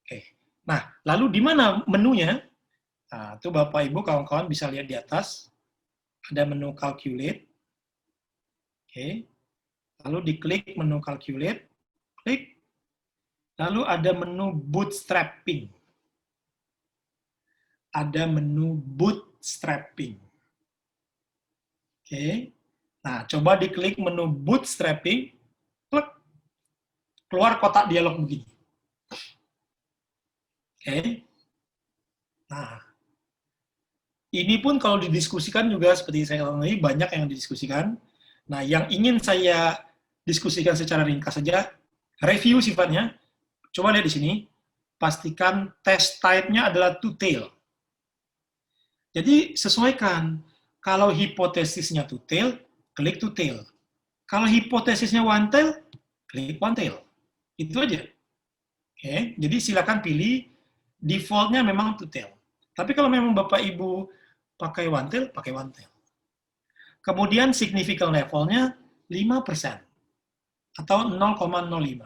Oke. Nah, lalu di mana menunya? Nah, itu Bapak Ibu kawan-kawan bisa lihat di atas. Ada menu calculate. Oke. Lalu diklik menu calculate. Klik. Lalu ada menu bootstrapping. Oke. Nah, coba diklik menu bootstrapping. Klik. Keluar kotak dialog begini. Oke. Nah, ini pun kalau didiskusikan juga seperti saya katakan tadi, banyak yang didiskusikan. Nah, yang ingin saya diskusikan secara ringkas saja, review sifatnya, coba lihat di sini, pastikan test type-nya adalah two-tail. Jadi, sesuaikan. Kalau hipotesisnya two-tail, klik two-tail. Kalau hipotesisnya one-tail, klik one-tail. Itu aja. Oke, jadi silakan pilih. Default-nya memang two-tail. Tapi kalau memang Bapak Ibu pakai one-tail, pakai one-tail. Kemudian significant level-nya 5% atau 0,05.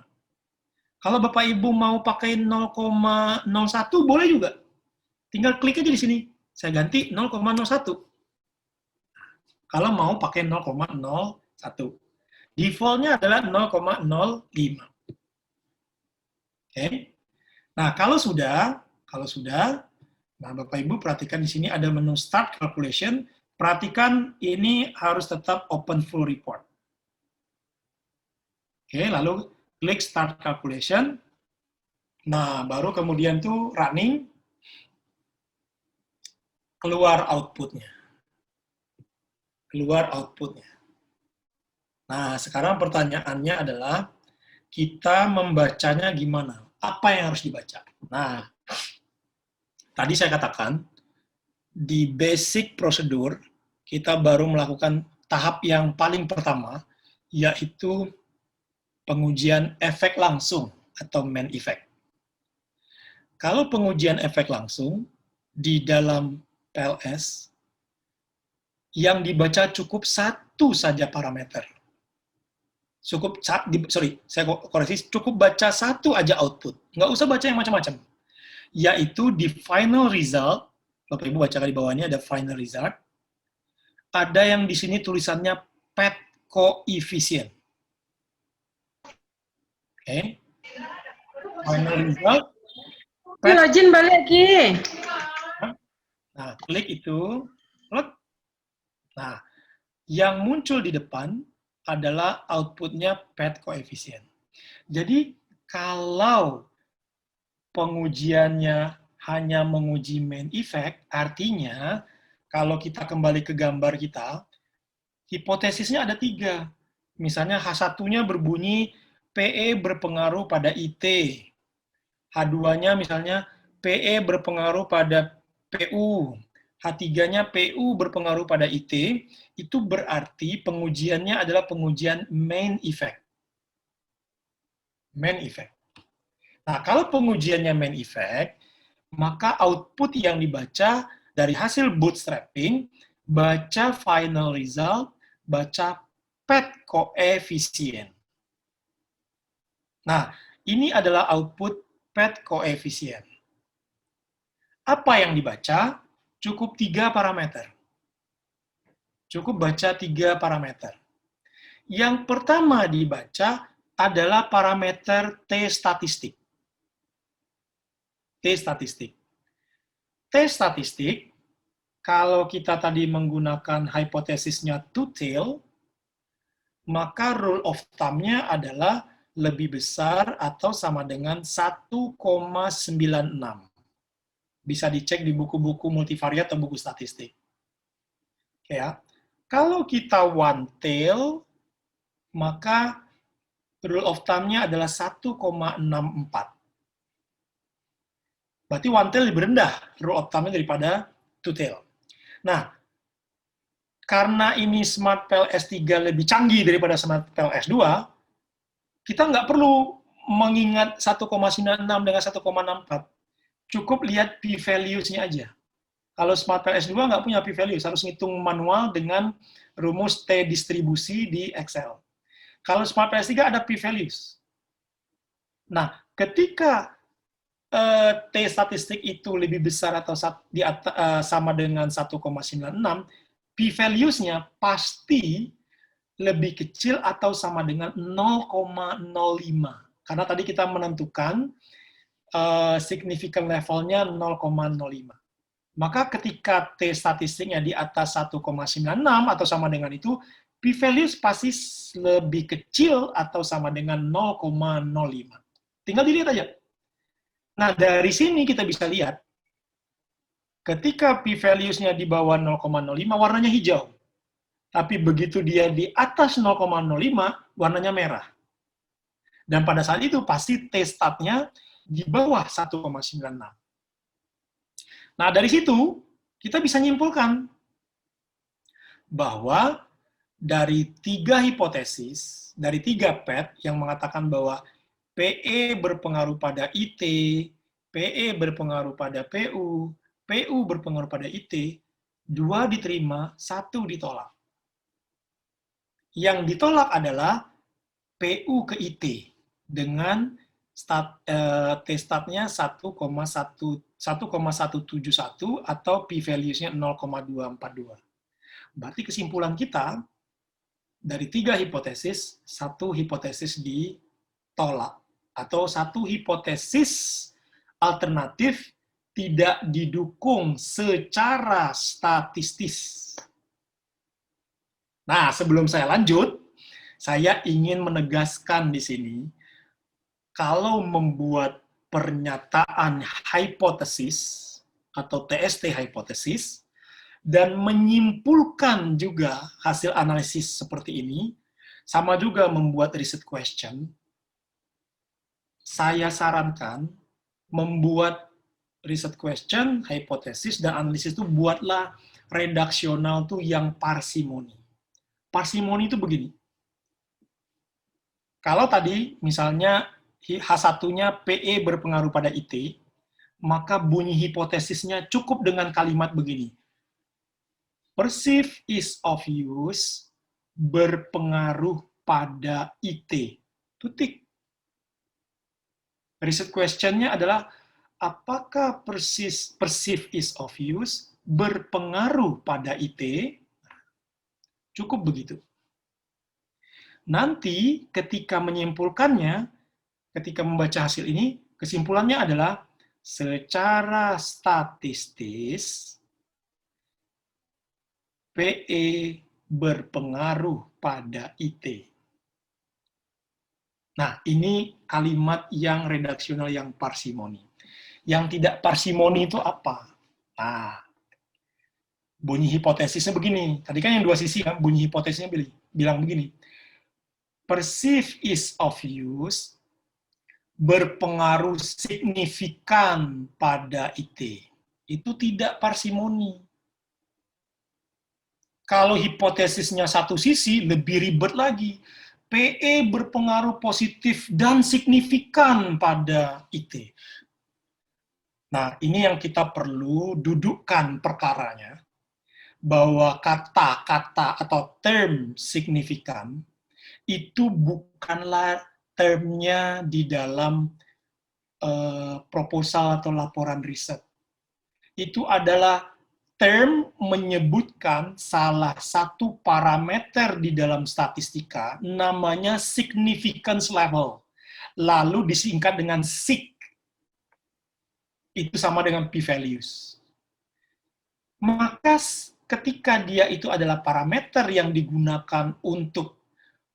Kalau Bapak Ibu mau pakai 0,01 boleh juga. Tinggal klik aja di sini. Saya ganti 0,01. Kalau mau pakai 0,01. Default-nya adalah 0,05. Oke. Nah, kalau sudah, nah Bapak Ibu perhatikan di sini ada menu Start Calculation. Perhatikan ini harus tetap Open Full Report. Oke, lalu klik Start Calculation. Nah, baru kemudian tuh running, keluar outputnya. Nah, sekarang pertanyaannya adalah, kita membacanya gimana? Apa yang harus dibaca? Nah, tadi saya katakan, di basic prosedur, kita baru melakukan tahap yang paling pertama, yaitu pengujian efek langsung atau main effect. Kalau pengujian efek langsung di dalam PLS, yang dibaca cukup satu saja parameter. Cukup baca satu aja output. Nggak usah baca yang macam-macam. Yaitu di final result, Bapak Ibu baca di bawahnya ada final result, ada yang di sini tulisannya PET coefficient. Oke. Final result. Login balik lagi. Nah, klik itu. Nah, yang muncul di depan adalah outputnya PET coefficient. Jadi, kalau pengujiannya hanya menguji main effect, artinya kalau kita kembali ke gambar kita, hipotesisnya ada 3. Misalnya H1-nya berbunyi PE berpengaruh pada IT. H2-nya misalnya PE berpengaruh pada PU. H3-nya PU berpengaruh pada IT. Itu berarti pengujiannya adalah pengujian main effect. Main effect. Nah, kalau pengujiannya main effect, maka output yang dibaca dari hasil bootstrapping, baca final result, baca PET coefficient. Nah, ini adalah output PET coefficient. Apa yang dibaca? Cukup 3 parameter. Cukup baca 3 parameter. Yang pertama dibaca adalah parameter T-statistik. T-statistik. T-statistik, kalau kita tadi menggunakan hipotesisnya two-tail, maka rule of thumb-nya adalah lebih besar atau sama dengan 1,96. Bisa dicek di buku-buku multivariat atau buku statistik. Ya. Kalau kita one-tail, maka rule of thumb-nya adalah 1,64. Berarti one-tail lebih rendah rule of thumb-nya daripada two-tail. Nah, karena ini Smart PLS 3 lebih canggih daripada Smart PLS 2, kita nggak perlu mengingat 1,96 dengan 1,64. Cukup lihat p-values-nya aja. Kalau Smart PLS 2 nggak punya p-values, harus ngitung manual dengan rumus T distribusi di Excel. Kalau Smart PLS 3 ada p-values. Nah, ketika T statistik itu lebih besar atau sama dengan 1,96, p-values-nya pasti lebih kecil atau sama dengan 0,05. Karena tadi kita menentukan significant levelnya 0,05. Maka ketika T statistiknya di atas 1,96 atau sama dengan itu, p-values pasti lebih kecil atau sama dengan 0,05. Tinggal dilihat aja. Nah, dari sini kita bisa lihat, ketika p-values-nya di bawah 0,05, warnanya hijau. Tapi begitu dia di atas 0,05, warnanya merah. Dan pada saat itu, pasti T-stat-nya di bawah 1,96. Nah, dari situ, kita bisa nyimpulkan bahwa dari 3 hipotesis, dari 3 PET yang mengatakan bahwa PE berpengaruh pada IT, PE berpengaruh pada PU, PU berpengaruh pada IT, 2 diterima, 1 ditolak. Yang ditolak adalah PU ke IT dengan T-stat-nya 1,171 atau p-values-nya 0,242. Berarti kesimpulan kita, dari 3 hipotesis, 1 hipotesis ditolak. Atau 1 hipotesis alternatif tidak didukung secara statistis. Nah, sebelum saya lanjut, saya ingin menegaskan di sini, kalau membuat pernyataan hipotesis atau TST hipotesis dan menyimpulkan juga hasil analisis seperti ini, sama juga membuat research question, saya sarankan membuat research question, hipotesis, dan analisis itu buatlah redaksional tuh yang parsimoni. Parsimoni itu begini. Kalau tadi misalnya H1-nya PE berpengaruh pada IT, maka bunyi hipotesisnya cukup dengan kalimat begini. Perceive is of use berpengaruh pada IT. Titik. Research question-nya adalah, apakah perceive is of use berpengaruh pada IT? Cukup begitu. Nanti ketika menyimpulkannya, ketika membaca hasil ini, kesimpulannya adalah secara statistis PE berpengaruh pada IT. Nah, ini kalimat yang redaksional yang parsimoni. Yang tidak parsimoni itu apa? Nah, bunyi hipotesisnya begini. Tadi kan yang dua sisi kan, bunyi hipotesisnya bilang begini. Perceive is of use berpengaruh signifikan pada IT. Itu tidak parsimoni. Kalau hipotesisnya satu sisi, lebih ribet lagi. PE berpengaruh positif dan signifikan pada IT. Nah, ini yang kita perlu dudukkan perkaranya, bahwa kata-kata atau term signifikan itu bukanlah termnya di dalam proposal atau laporan riset. Itu adalah term menyebutkan salah satu parameter di dalam statistika, namanya significance level. Lalu disingkat dengan SIG. Itu sama dengan p-values. Maka ketika dia itu adalah parameter yang digunakan untuk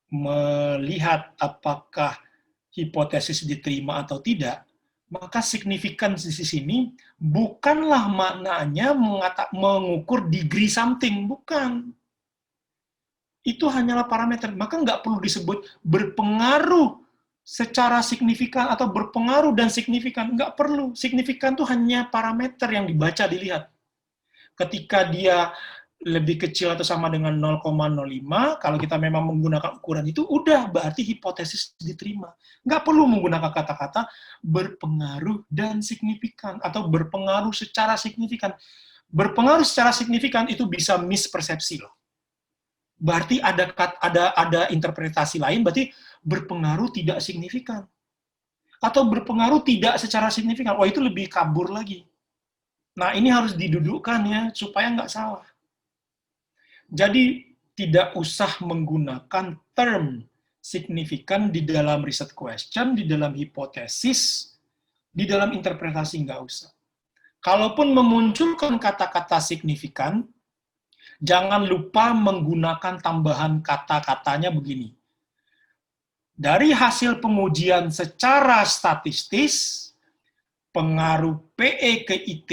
melihat apakah hipotesis diterima atau tidak, maka significance di sini bukanlah maknanya mengukur degree something, bukan. Itu hanyalah parameter, maka nggak perlu disebut berpengaruh secara signifikan atau berpengaruh dan signifikan, nggak perlu. Signifikan itu hanya parameter yang dibaca, dilihat. Ketika dia lebih kecil atau sama dengan 0,05, kalau kita memang menggunakan ukuran itu, udah berarti hipotesis diterima. Nggak perlu menggunakan kata-kata berpengaruh dan signifikan, atau berpengaruh secara signifikan. Berpengaruh secara signifikan itu bisa mispersepsi loh. Berarti ada interpretasi lain, berarti berpengaruh tidak signifikan. Atau berpengaruh tidak secara signifikan. Oh, itu lebih kabur lagi. Nah, ini harus didudukkan ya, supaya nggak salah. Jadi, tidak usah menggunakan term signifikan di dalam riset question, di dalam hipotesis, di dalam interpretasi, nggak usah. Kalaupun memunculkan kata-kata signifikan, jangan lupa menggunakan tambahan kata-katanya begini. Dari hasil pengujian secara statistis, pengaruh PE ke IT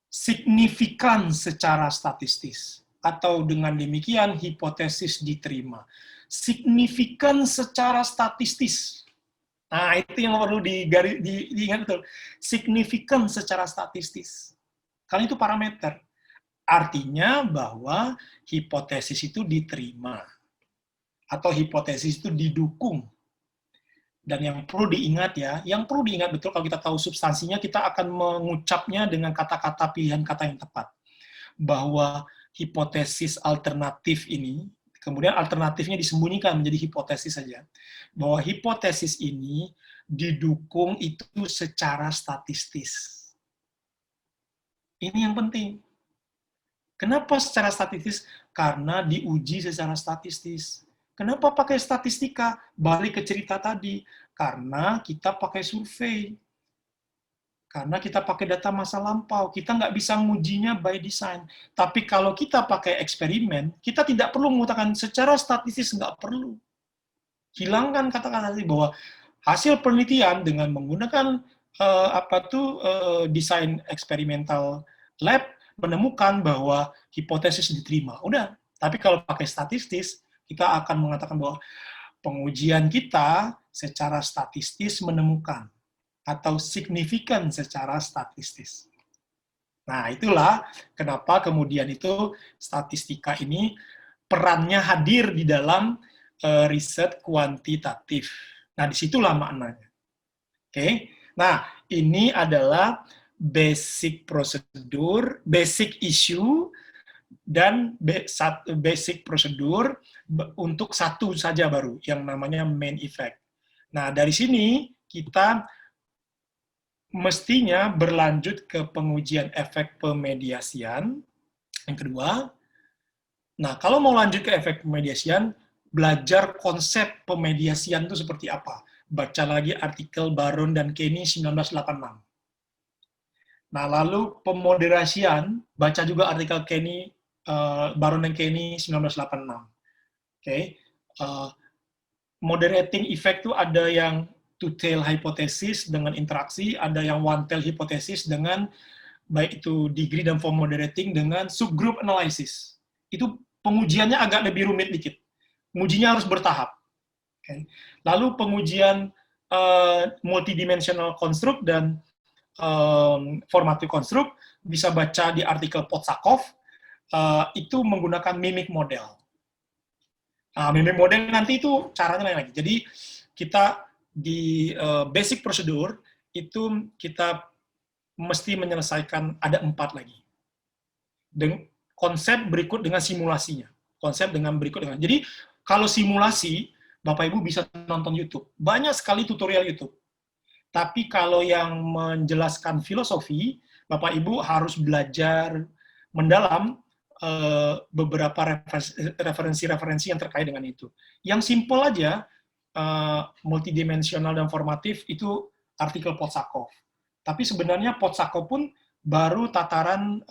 signifikan secara statistis. Atau dengan demikian hipotesis diterima. Signifikan secara statistis. Nah, itu yang perlu diingat betul. Signifikan secara statistis. Karena itu parameter. Artinya bahwa hipotesis itu diterima. Atau hipotesis itu didukung. Dan yang perlu diingat ya, yang perlu diingat betul kalau kita tahu substansinya, kita akan mengucapnya dengan kata-kata pilihan kata yang tepat. Bahwa hipotesis alternatif ini, kemudian alternatifnya disembunyikan menjadi hipotesis saja, bahwa hipotesis ini didukung itu secara statistis. Ini yang penting. Kenapa secara statistis? Karena diuji secara statistis. Kenapa pakai statistika? Balik ke cerita tadi. Karena kita pakai survei. Karena kita pakai data masa lampau, kita nggak bisa ngujinya by design. Tapi kalau kita pakai eksperimen, kita tidak perlu mengatakan secara statistis, nggak perlu. Hilangkan kata-kata tadi bahwa hasil penelitian dengan menggunakan desain eksperimental lab menemukan bahwa hipotesis diterima. Udah. Tapi kalau pakai statistis, kita akan mengatakan bahwa pengujian kita secara statistis menemukan atau signifikan secara statistis. Nah, itulah kenapa kemudian itu statistika ini perannya hadir di dalam riset kuantitatif. Nah, disitulah maknanya. Oke. Nah, ini adalah basic prosedur, basic issue, dan basic prosedur untuk satu saja baru, yang namanya main effect. Nah, dari sini kita mestinya berlanjut ke pengujian efek pemediasian. Yang kedua, nah kalau mau lanjut ke efek pemediasian, belajar konsep pemediasian itu seperti apa. Baca lagi artikel Baron dan Kenny 1986. Nah, lalu pemoderasian, baca juga artikel Kenny, Baron dan Kenny 1986. Oke. Moderating effect itu ada yang two-tail hypothesis dengan interaksi, ada yang one-tail hypothesis dengan baik itu degree dan form moderating dengan subgroup analysis. Itu pengujiannya agak lebih rumit dikit. Pengujinya harus bertahap. Okay. Lalu pengujian multidimensional construct dan formative construct bisa baca di artikel Potsakov, itu menggunakan mimic model. Nah, mimic model nanti itu caranya lain lagi. Jadi kita di basic prosedur itu kita mesti menyelesaikan ada 4 lagi. Konsep berikut dengan simulasinya. Konsep dengan berikut dengan. Jadi kalau simulasi, Bapak Ibu bisa nonton YouTube. Banyak sekali tutorial YouTube. Tapi kalau yang menjelaskan filosofi, Bapak Ibu harus belajar mendalam beberapa referensi-referensi yang terkait dengan itu. Yang simple aja, multidimensional dan formatif itu artikel Potsakov. Tapi sebenarnya Potsakov pun baru tataran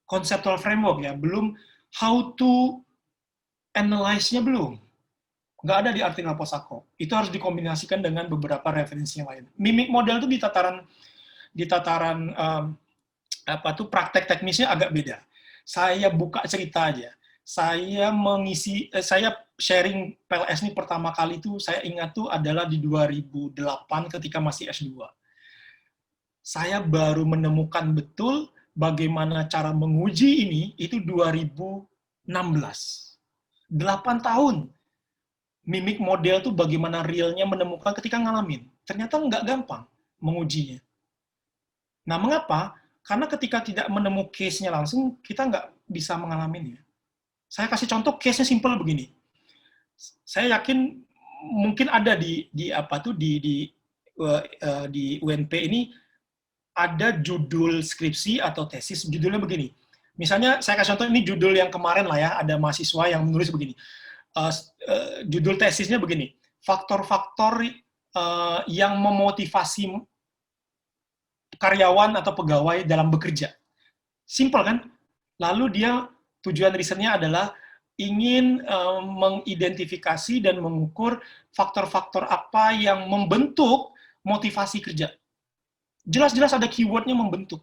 conceptual framework ya, belum how to analyze-nya belum. Nggak ada di artikel Potsakov. Itu harus dikombinasikan dengan beberapa referensi yang lain. Mimic model itu di tataran praktek teknisnya agak beda. Saya buka cerita aja. Saya sharing PLS ini pertama kali itu saya ingat tuh adalah di 2008 ketika masih S2. Saya baru menemukan betul bagaimana cara menguji ini itu 2016. 8 tahun. Mimic model tuh bagaimana realnya menemukan ketika ngalamin. Ternyata nggak gampang mengujinya. Nah, mengapa? Karena ketika tidak menemukan case-nya langsung, kita nggak bisa mengalaminya. Saya kasih contoh, case-nya simple begini. Saya yakin mungkin ada di UNP ini ada judul skripsi atau tesis, judulnya begini. Misalnya saya kasih contoh, ini judul yang kemarin lah ya, ada mahasiswa yang menulis begini. Judul tesisnya begini, faktor-faktor yang memotivasi karyawan atau pegawai dalam bekerja. Simple kan? Lalu dia tujuan risetnya adalah ingin mengidentifikasi dan mengukur faktor-faktor apa yang membentuk motivasi kerja. Jelas-jelas ada keywordnya membentuk.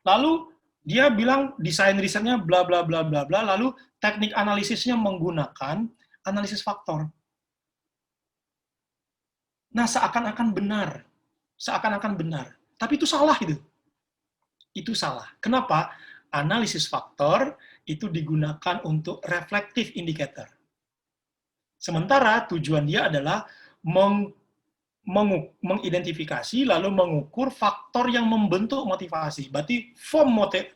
Lalu dia bilang desain risetnya bla bla bla bla bla, lalu teknik analisisnya menggunakan analisis faktor. Nah, seakan-akan benar. Seakan-akan benar. Tapi itu salah itu. Itu salah. Kenapa? Analisis faktor itu digunakan untuk reflective indicator. Sementara tujuan dia adalah mengidentifikasi lalu mengukur faktor yang membentuk motivasi. Berarti form motif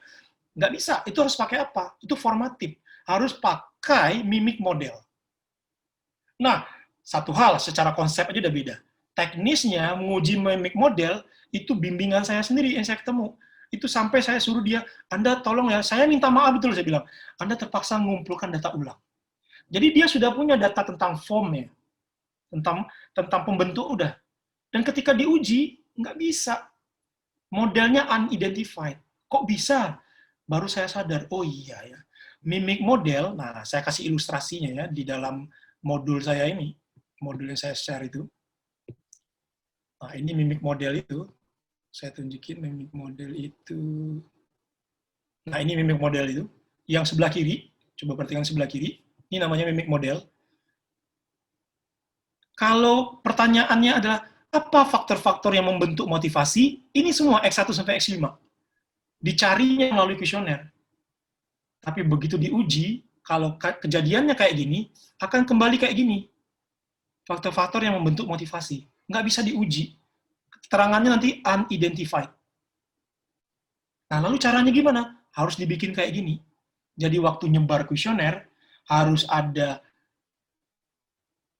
nggak bisa. Itu harus pakai apa? Itu formatif. Harus pakai mimic model. Nah, satu hal secara konsep aja udah beda. Teknisnya menguji mimic model itu bimbingan saya sendiri yang saya ketemu. Itu sampai saya suruh dia, Anda tolong ya, saya minta maaf betul, saya bilang, Anda terpaksa mengumpulkan data ulang. Jadi dia sudah punya data tentang formnya, tentang pembentuk udah. Dan ketika diuji, nggak bisa. Modelnya unidentified. Kok bisa? Baru saya sadar, oh iya ya. Mimic model, nah saya kasih ilustrasinya ya, di dalam modul saya ini, modul yang saya share itu. Nah, ini mimic model itu. Saya tunjukin mimic model itu. Nah, ini mimic model itu. Yang sebelah kiri, coba perhatikan sebelah kiri. Ini namanya mimic model. Kalau pertanyaannya adalah, apa faktor-faktor yang membentuk motivasi? Ini semua X1 sampai X5. Dicarinya melalui kuesioner. Tapi begitu diuji, kalau kejadiannya kayak gini, akan kembali kayak gini. faktor-faktor yang membentuk motivasi. Nggak bisa diuji. Keterangannya nanti unidentified. Nah, lalu caranya gimana? Harus dibikin kayak gini. Jadi waktu nyebar kuesioner, harus ada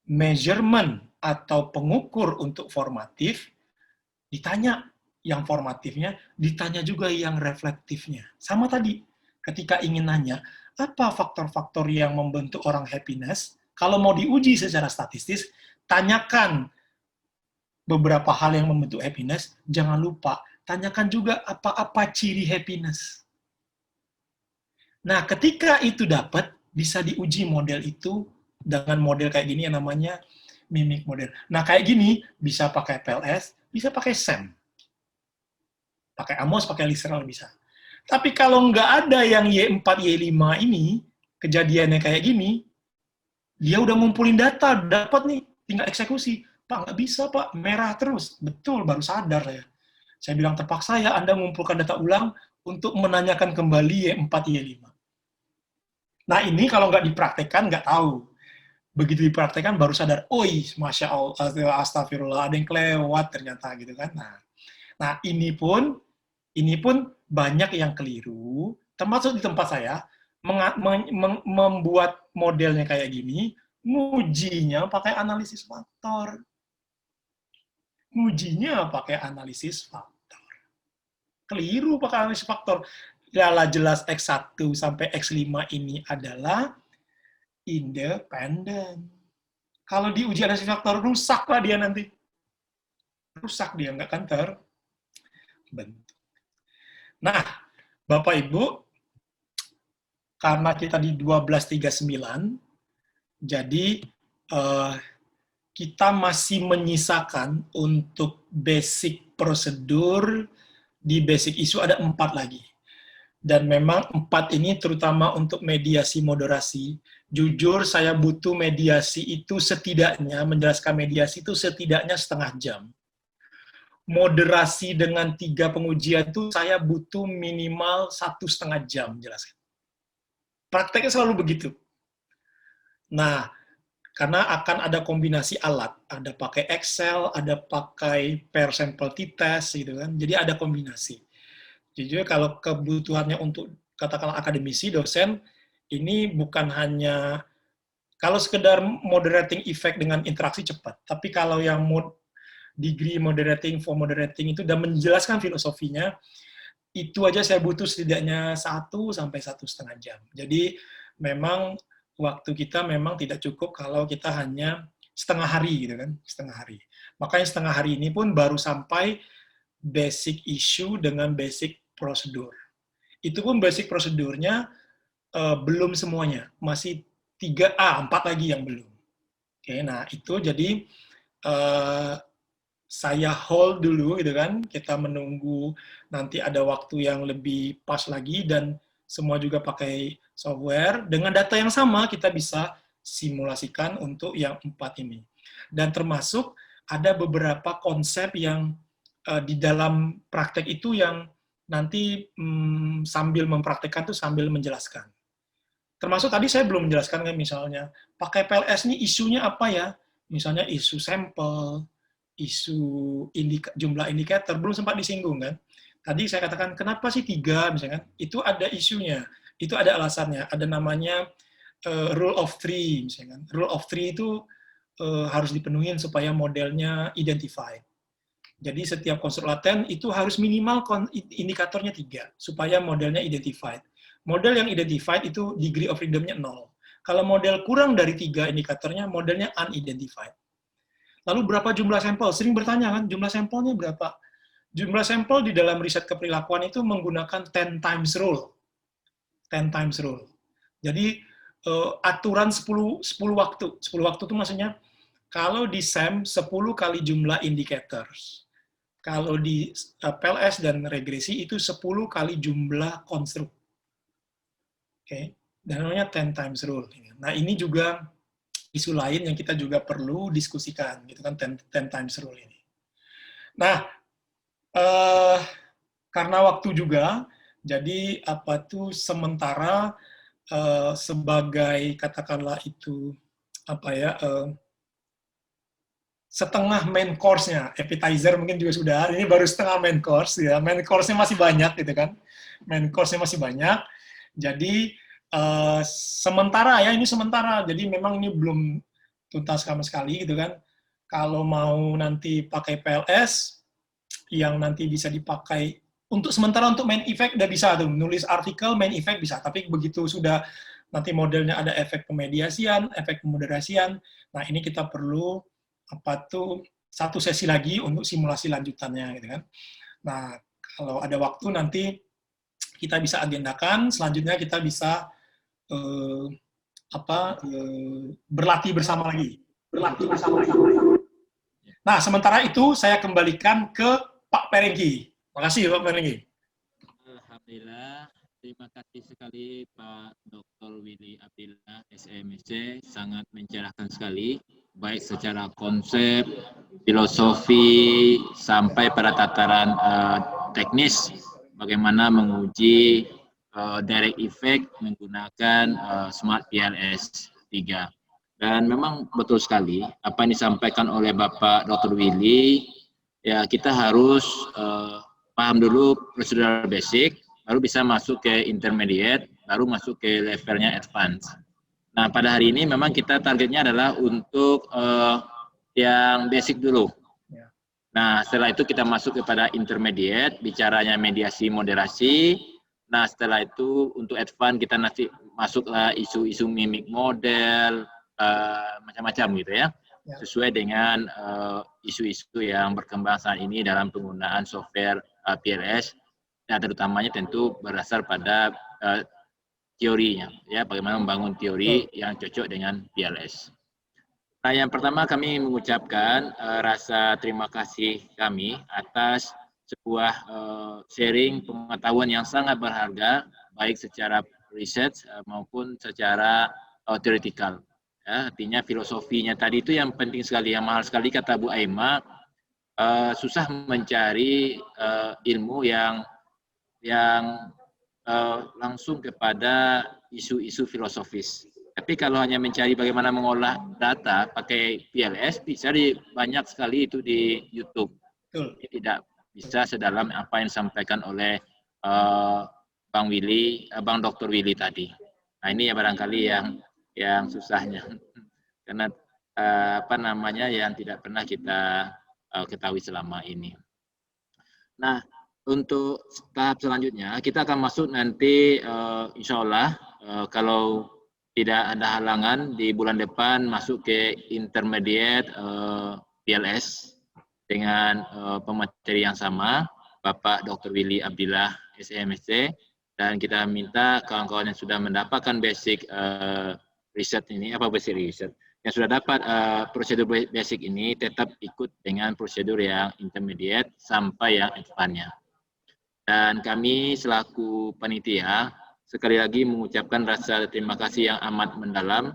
measurement atau pengukur untuk formatif, ditanya yang formatifnya, ditanya juga yang reflektifnya. Sama tadi, ketika ingin nanya, apa faktor-faktor yang membentuk orang happiness, kalau mau diuji secara statistis, tanyakan beberapa hal yang membentuk happiness, jangan lupa, tanyakan juga apa-apa ciri happiness. Nah, ketika itu dapat, bisa diuji model itu dengan model kayak gini yang namanya mimic model. Nah, kayak gini, bisa pakai PLS, bisa pakai SEM. Pakai Amos, pakai Literal bisa. Tapi kalau nggak ada yang Y4, Y5 ini, kejadiannya kayak gini, dia udah ngumpulin data, dapat nih, tinggal eksekusi. Pak, nggak bisa, Pak. Merah terus. Betul, baru sadar saya. Saya bilang terpaksa ya Anda mengumpulkan data ulang untuk menanyakan kembali Y4, Y5. Nah, ini kalau nggak dipraktekkan, nggak tahu. Begitu dipraktekkan, baru sadar, oi, Masya Allah, astagfirullah, ada yang kelewat ternyata, gitu kan. Nah, ini pun banyak yang keliru, termasuk di tempat saya, membuat modelnya kayak gini, ngujinya pakai analisis faktor. Keliru pakai analisis faktor. Jelas X1 sampai X5 ini adalah independen. Kalau diuji analisis faktor, rusaklah dia nanti. Rusak dia, nggak akan terbentuk. Nah, Bapak Ibu, karena kita di 1239, jadi kita masih menyisakan untuk basic prosedur, di basic issue ada 4 lagi. Dan memang 4 ini terutama untuk mediasi moderasi. Jujur saya butuh mediasi itu setidaknya, menjelaskan mediasi itu setidaknya setengah jam. Moderasi dengan 3 pengujian itu saya butuh minimal 1,5 jam menjelaskan. Prakteknya selalu begitu. Nah, karena akan ada kombinasi alat, ada pakai Excel, ada pakai per sampel t-test gitu kan. Jadi ada kombinasi. Jadi kalau kebutuhannya untuk katakanlah akademisi, dosen, ini bukan hanya kalau sekedar moderating effect dengan interaksi cepat, tapi kalau yang degree moderating for moderating itu dan menjelaskan filosofinya, itu aja saya butuh setidaknya 1 sampai 1,5 jam. Jadi memang waktu kita memang tidak cukup kalau kita hanya setengah hari gitu kan, setengah hari. Makanya setengah hari ini pun baru sampai basic issue dengan basic prosedur. Itu pun basic prosedurnya belum semuanya, masih 4 lagi yang belum. Oke, nah itu jadi saya hold dulu gitu kan, kita menunggu nanti ada waktu yang lebih pas lagi dan semua juga pakai software. Dengan data yang sama kita bisa simulasikan untuk yang 4 ini. Dan termasuk ada beberapa konsep yang di dalam praktek itu yang nanti sambil mempraktekkan tuh sambil menjelaskan. Termasuk tadi saya belum menjelaskan kan misalnya, pakai PLS ini isunya apa ya? Misalnya isu sampel, isu jumlah indikator, belum sempat disinggung kan. Tadi saya katakan, kenapa sih 3 misalkan? Itu ada isunya, itu ada alasannya, ada namanya rule of 3 misalkan. Rule of 3 itu harus dipenuhi supaya modelnya identified. Jadi setiap konstruk laten itu harus minimal indikatornya 3, supaya modelnya identified. Model yang identified itu degree of freedom-nya 0. Kalau model kurang dari 3 indikatornya, modelnya unidentified. Lalu berapa jumlah sampel? Sering bertanya kan, jumlah sampelnya berapa? Jumlah sampel di dalam riset keperilakuan itu menggunakan 10 times rule. 10 times rule. Jadi aturan 10 waktu. 10 waktu itu maksudnya, kalau di SEM 10 kali jumlah indicators. Kalau di PLS dan regresi itu 10 kali jumlah konstruk. Oke, dan namanya 10 times rule. Nah, ini juga isu lain yang kita juga perlu diskusikan, gitu kan, 10 times rule ini. Nah, karena waktu juga, jadi apa tuh sementara sebagai katakanlah itu apa ya setengah main course-nya. Appetizer mungkin juga sudah, ini baru setengah main course ya. Main course-nya masih banyak gitu kan. Main course-nya masih banyak. Jadi sementara ya, ini sementara. Jadi memang ini belum tuntas sama sekali gitu kan. Kalau mau nanti pakai PLS yang nanti bisa dipakai untuk sementara untuk main effect udah bisa tuh, nulis artikel main effect bisa. Tapi begitu sudah nanti modelnya ada efek pemediasian, efek pemoderasian. Nah, ini kita perlu satu sesi lagi untuk simulasi lanjutannya gitu kan. Nah, kalau ada waktu nanti kita bisa agendakan, selanjutnya kita bisa berlatih bersama lagi. Nah, sementara itu saya kembalikan ke Pak Perenggi. Makasih Pak Perenggi. Alhamdulillah, terima kasih sekali Pak Dr. Willy Abdillah, SMSC, sangat mencerahkan sekali, baik secara konsep, filosofi, sampai pada tataran teknis, bagaimana menguji direct effect menggunakan Smart PLS 3. Dan memang betul sekali apa yang disampaikan oleh Bapak Dr. Willy, ya kita harus paham dulu prosedural basic, baru bisa masuk ke intermediate, baru masuk ke levelnya advance. Nah, pada hari ini memang kita targetnya adalah untuk yang basic dulu. Nah, setelah itu kita masuk kepada intermediate, bicaranya mediasi moderasi. Nah, setelah itu untuk advance kita nanti masuklah isu-isu mimik model, macam-macam gitu ya, sesuai dengan isu-isu yang berkembang saat ini dalam penggunaan software PLS, dan terutamanya tentu berdasar pada teorinya, ya, bagaimana membangun teori yang cocok dengan PLS. Nah, yang pertama kami mengucapkan rasa terima kasih kami atas sebuah sharing pengetahuan yang sangat berharga, baik secara riset maupun secara teoretikal. Ya, artinya filosofinya tadi itu yang penting sekali, yang mahal sekali kata Bu Aima. Susah mencari ilmu yang langsung kepada isu-isu filosofis. Tapi kalau hanya mencari bagaimana mengolah data pakai PLS, bisa banyak sekali itu di YouTube. Tidak bisa sedalam apa yang disampaikan oleh Bang Dr. Willy tadi. Nah, ini ya barangkali yang susahnya, karena yang tidak pernah kita ketahui selama ini. Nah, untuk tahap selanjutnya kita akan masuk nanti insya Allah kalau tidak ada halangan di bulan depan masuk ke intermediate PLS dengan pemateri yang sama, Bapak Dr. Willy Abdillah, SMSC, dan kita minta kawan-kawan yang sudah mendapatkan basic riset ini, basic riset, yang sudah dapat prosedur basic ini tetap ikut dengan prosedur yang intermediate sampai yang advance-nya. Dan kami selaku panitia sekali lagi mengucapkan rasa terima kasih yang amat mendalam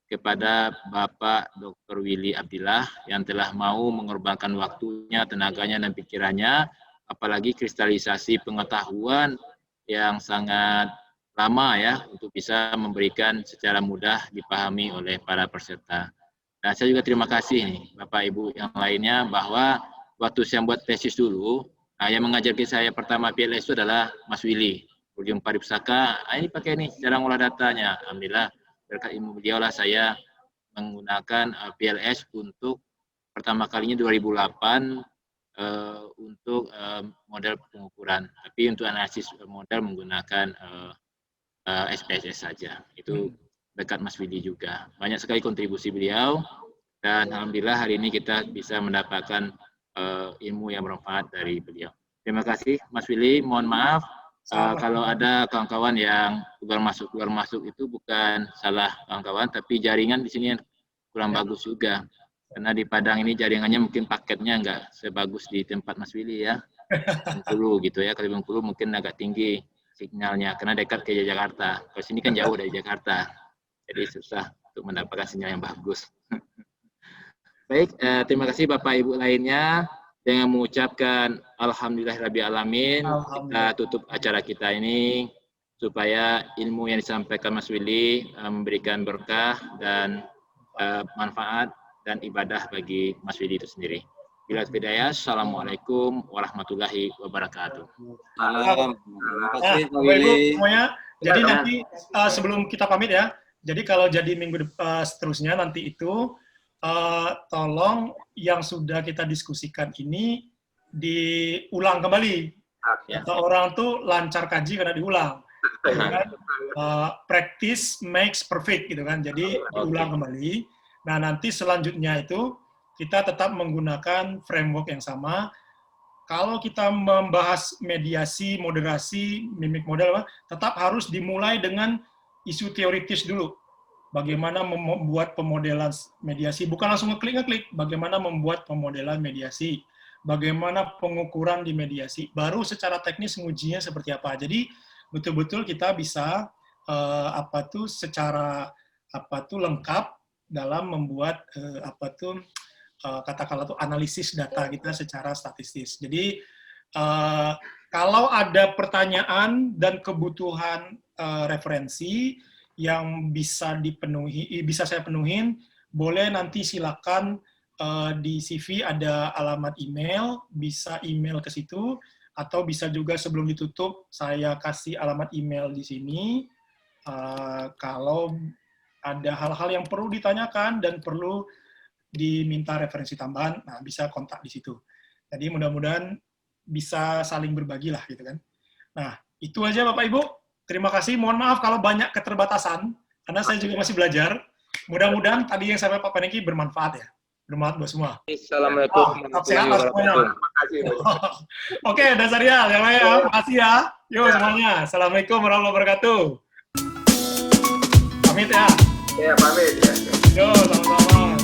kepada Bapak Dr. Willy Abdillah yang telah mau mengorbankan waktunya, tenaganya, dan pikirannya, apalagi kristalisasi pengetahuan yang sangat lama ya untuk bisa memberikan secara mudah dipahami oleh para peserta. Dan saya juga terima kasih nih Bapak Ibu yang lainnya bahwa waktu saya buat tesis dulu, yang mengajarkan saya pertama PLS itu adalah Mas Willy, Ujung Paripusaka. Ini pakai nih cara ngolah datanya. Alhamdulillah berkat ilmu beliau lah saya menggunakan PLS untuk pertama kalinya 2008 untuk model pengukuran. Tapi untuk analisis model menggunakan SPSS saja. Itu dekat Mas Willy juga. Banyak sekali kontribusi beliau dan alhamdulillah hari ini kita bisa mendapatkan ilmu yang bermanfaat dari beliau. Terima kasih Mas Willy. Mohon maaf kalau ada kawan-kawan yang keluar masuk itu bukan salah kawan-kawan, tapi jaringan di sini kurang bagus juga. Karena di Padang ini jaringannya mungkin paketnya nggak sebagus di tempat Mas Willy ya. Bengkulu gitu ya. Kalau Bengkulu mungkin agak tinggi sinyalnya karena dekat ke Jakarta. Kalau sini kan jauh dari Jakarta. Jadi susah untuk mendapatkan sinyal yang bagus. Baik, terima kasih Bapak Ibu lainnya. Dengan mengucapkan Alhamdulillahirabbil alamin, kita tutup acara kita ini supaya ilmu yang disampaikan Mas Willy memberikan berkah dan manfaat dan ibadah bagi Mas Widi itu sendiri. Bila hidayah, assalamualaikum warahmatullahi wabarakatuh. Terima kasih, Pak Ibu Willy. semuanya. Jadi nanti sebelum kita pamit ya, jadi kalau jadi minggu depan seterusnya nanti itu tolong yang sudah kita diskusikan ini diulang kembali. Kata orang tuh lancar kaji karena diulang. Gitu kan? Practice makes perfect gitu kan. Jadi diulang kembali. Nah nanti selanjutnya itu kita tetap menggunakan framework yang sama. Kalau kita membahas mediasi, moderasi, mimik model, tetap harus dimulai dengan isu teoritis dulu. Bagaimana membuat pemodelan mediasi, bukan langsung ngeklik, bagaimana membuat pemodelan mediasi, bagaimana pengukuran di mediasi, baru secara teknis ngujinya seperti apa. Jadi betul-betul kita bisa secara lengkap dalam membuat katakanlah tuh analisis data kita secara statistis. Jadi kalau ada pertanyaan dan kebutuhan referensi yang bisa saya penuhin, boleh nanti silakan di CV ada alamat email, bisa email ke situ, atau bisa juga sebelum ditutup saya kasih alamat email di sini. Kalau ada hal-hal yang perlu ditanyakan dan perlu diminta referensi tambahan, nah bisa kontak di situ. Jadi mudah-mudahan bisa saling berbagi lah gitu kan. Nah, itu aja Bapak Ibu. Terima kasih. Mohon maaf kalau banyak keterbatasan, karena saya juga masih belajar. Mudah-mudahan tadi yang saya Pak Paniki bermanfaat ya. Bermanfaat buat semua. Assalamualaikum. Tetap sehat lah semuanya. Oke, Dasarial, yang lain ya. Makasih ya. Yuk semuanya. Assalamualaikum warahmatullahi wabarakatuh. Pamit ya. Ya, pamit ya. Yo, sama-sama.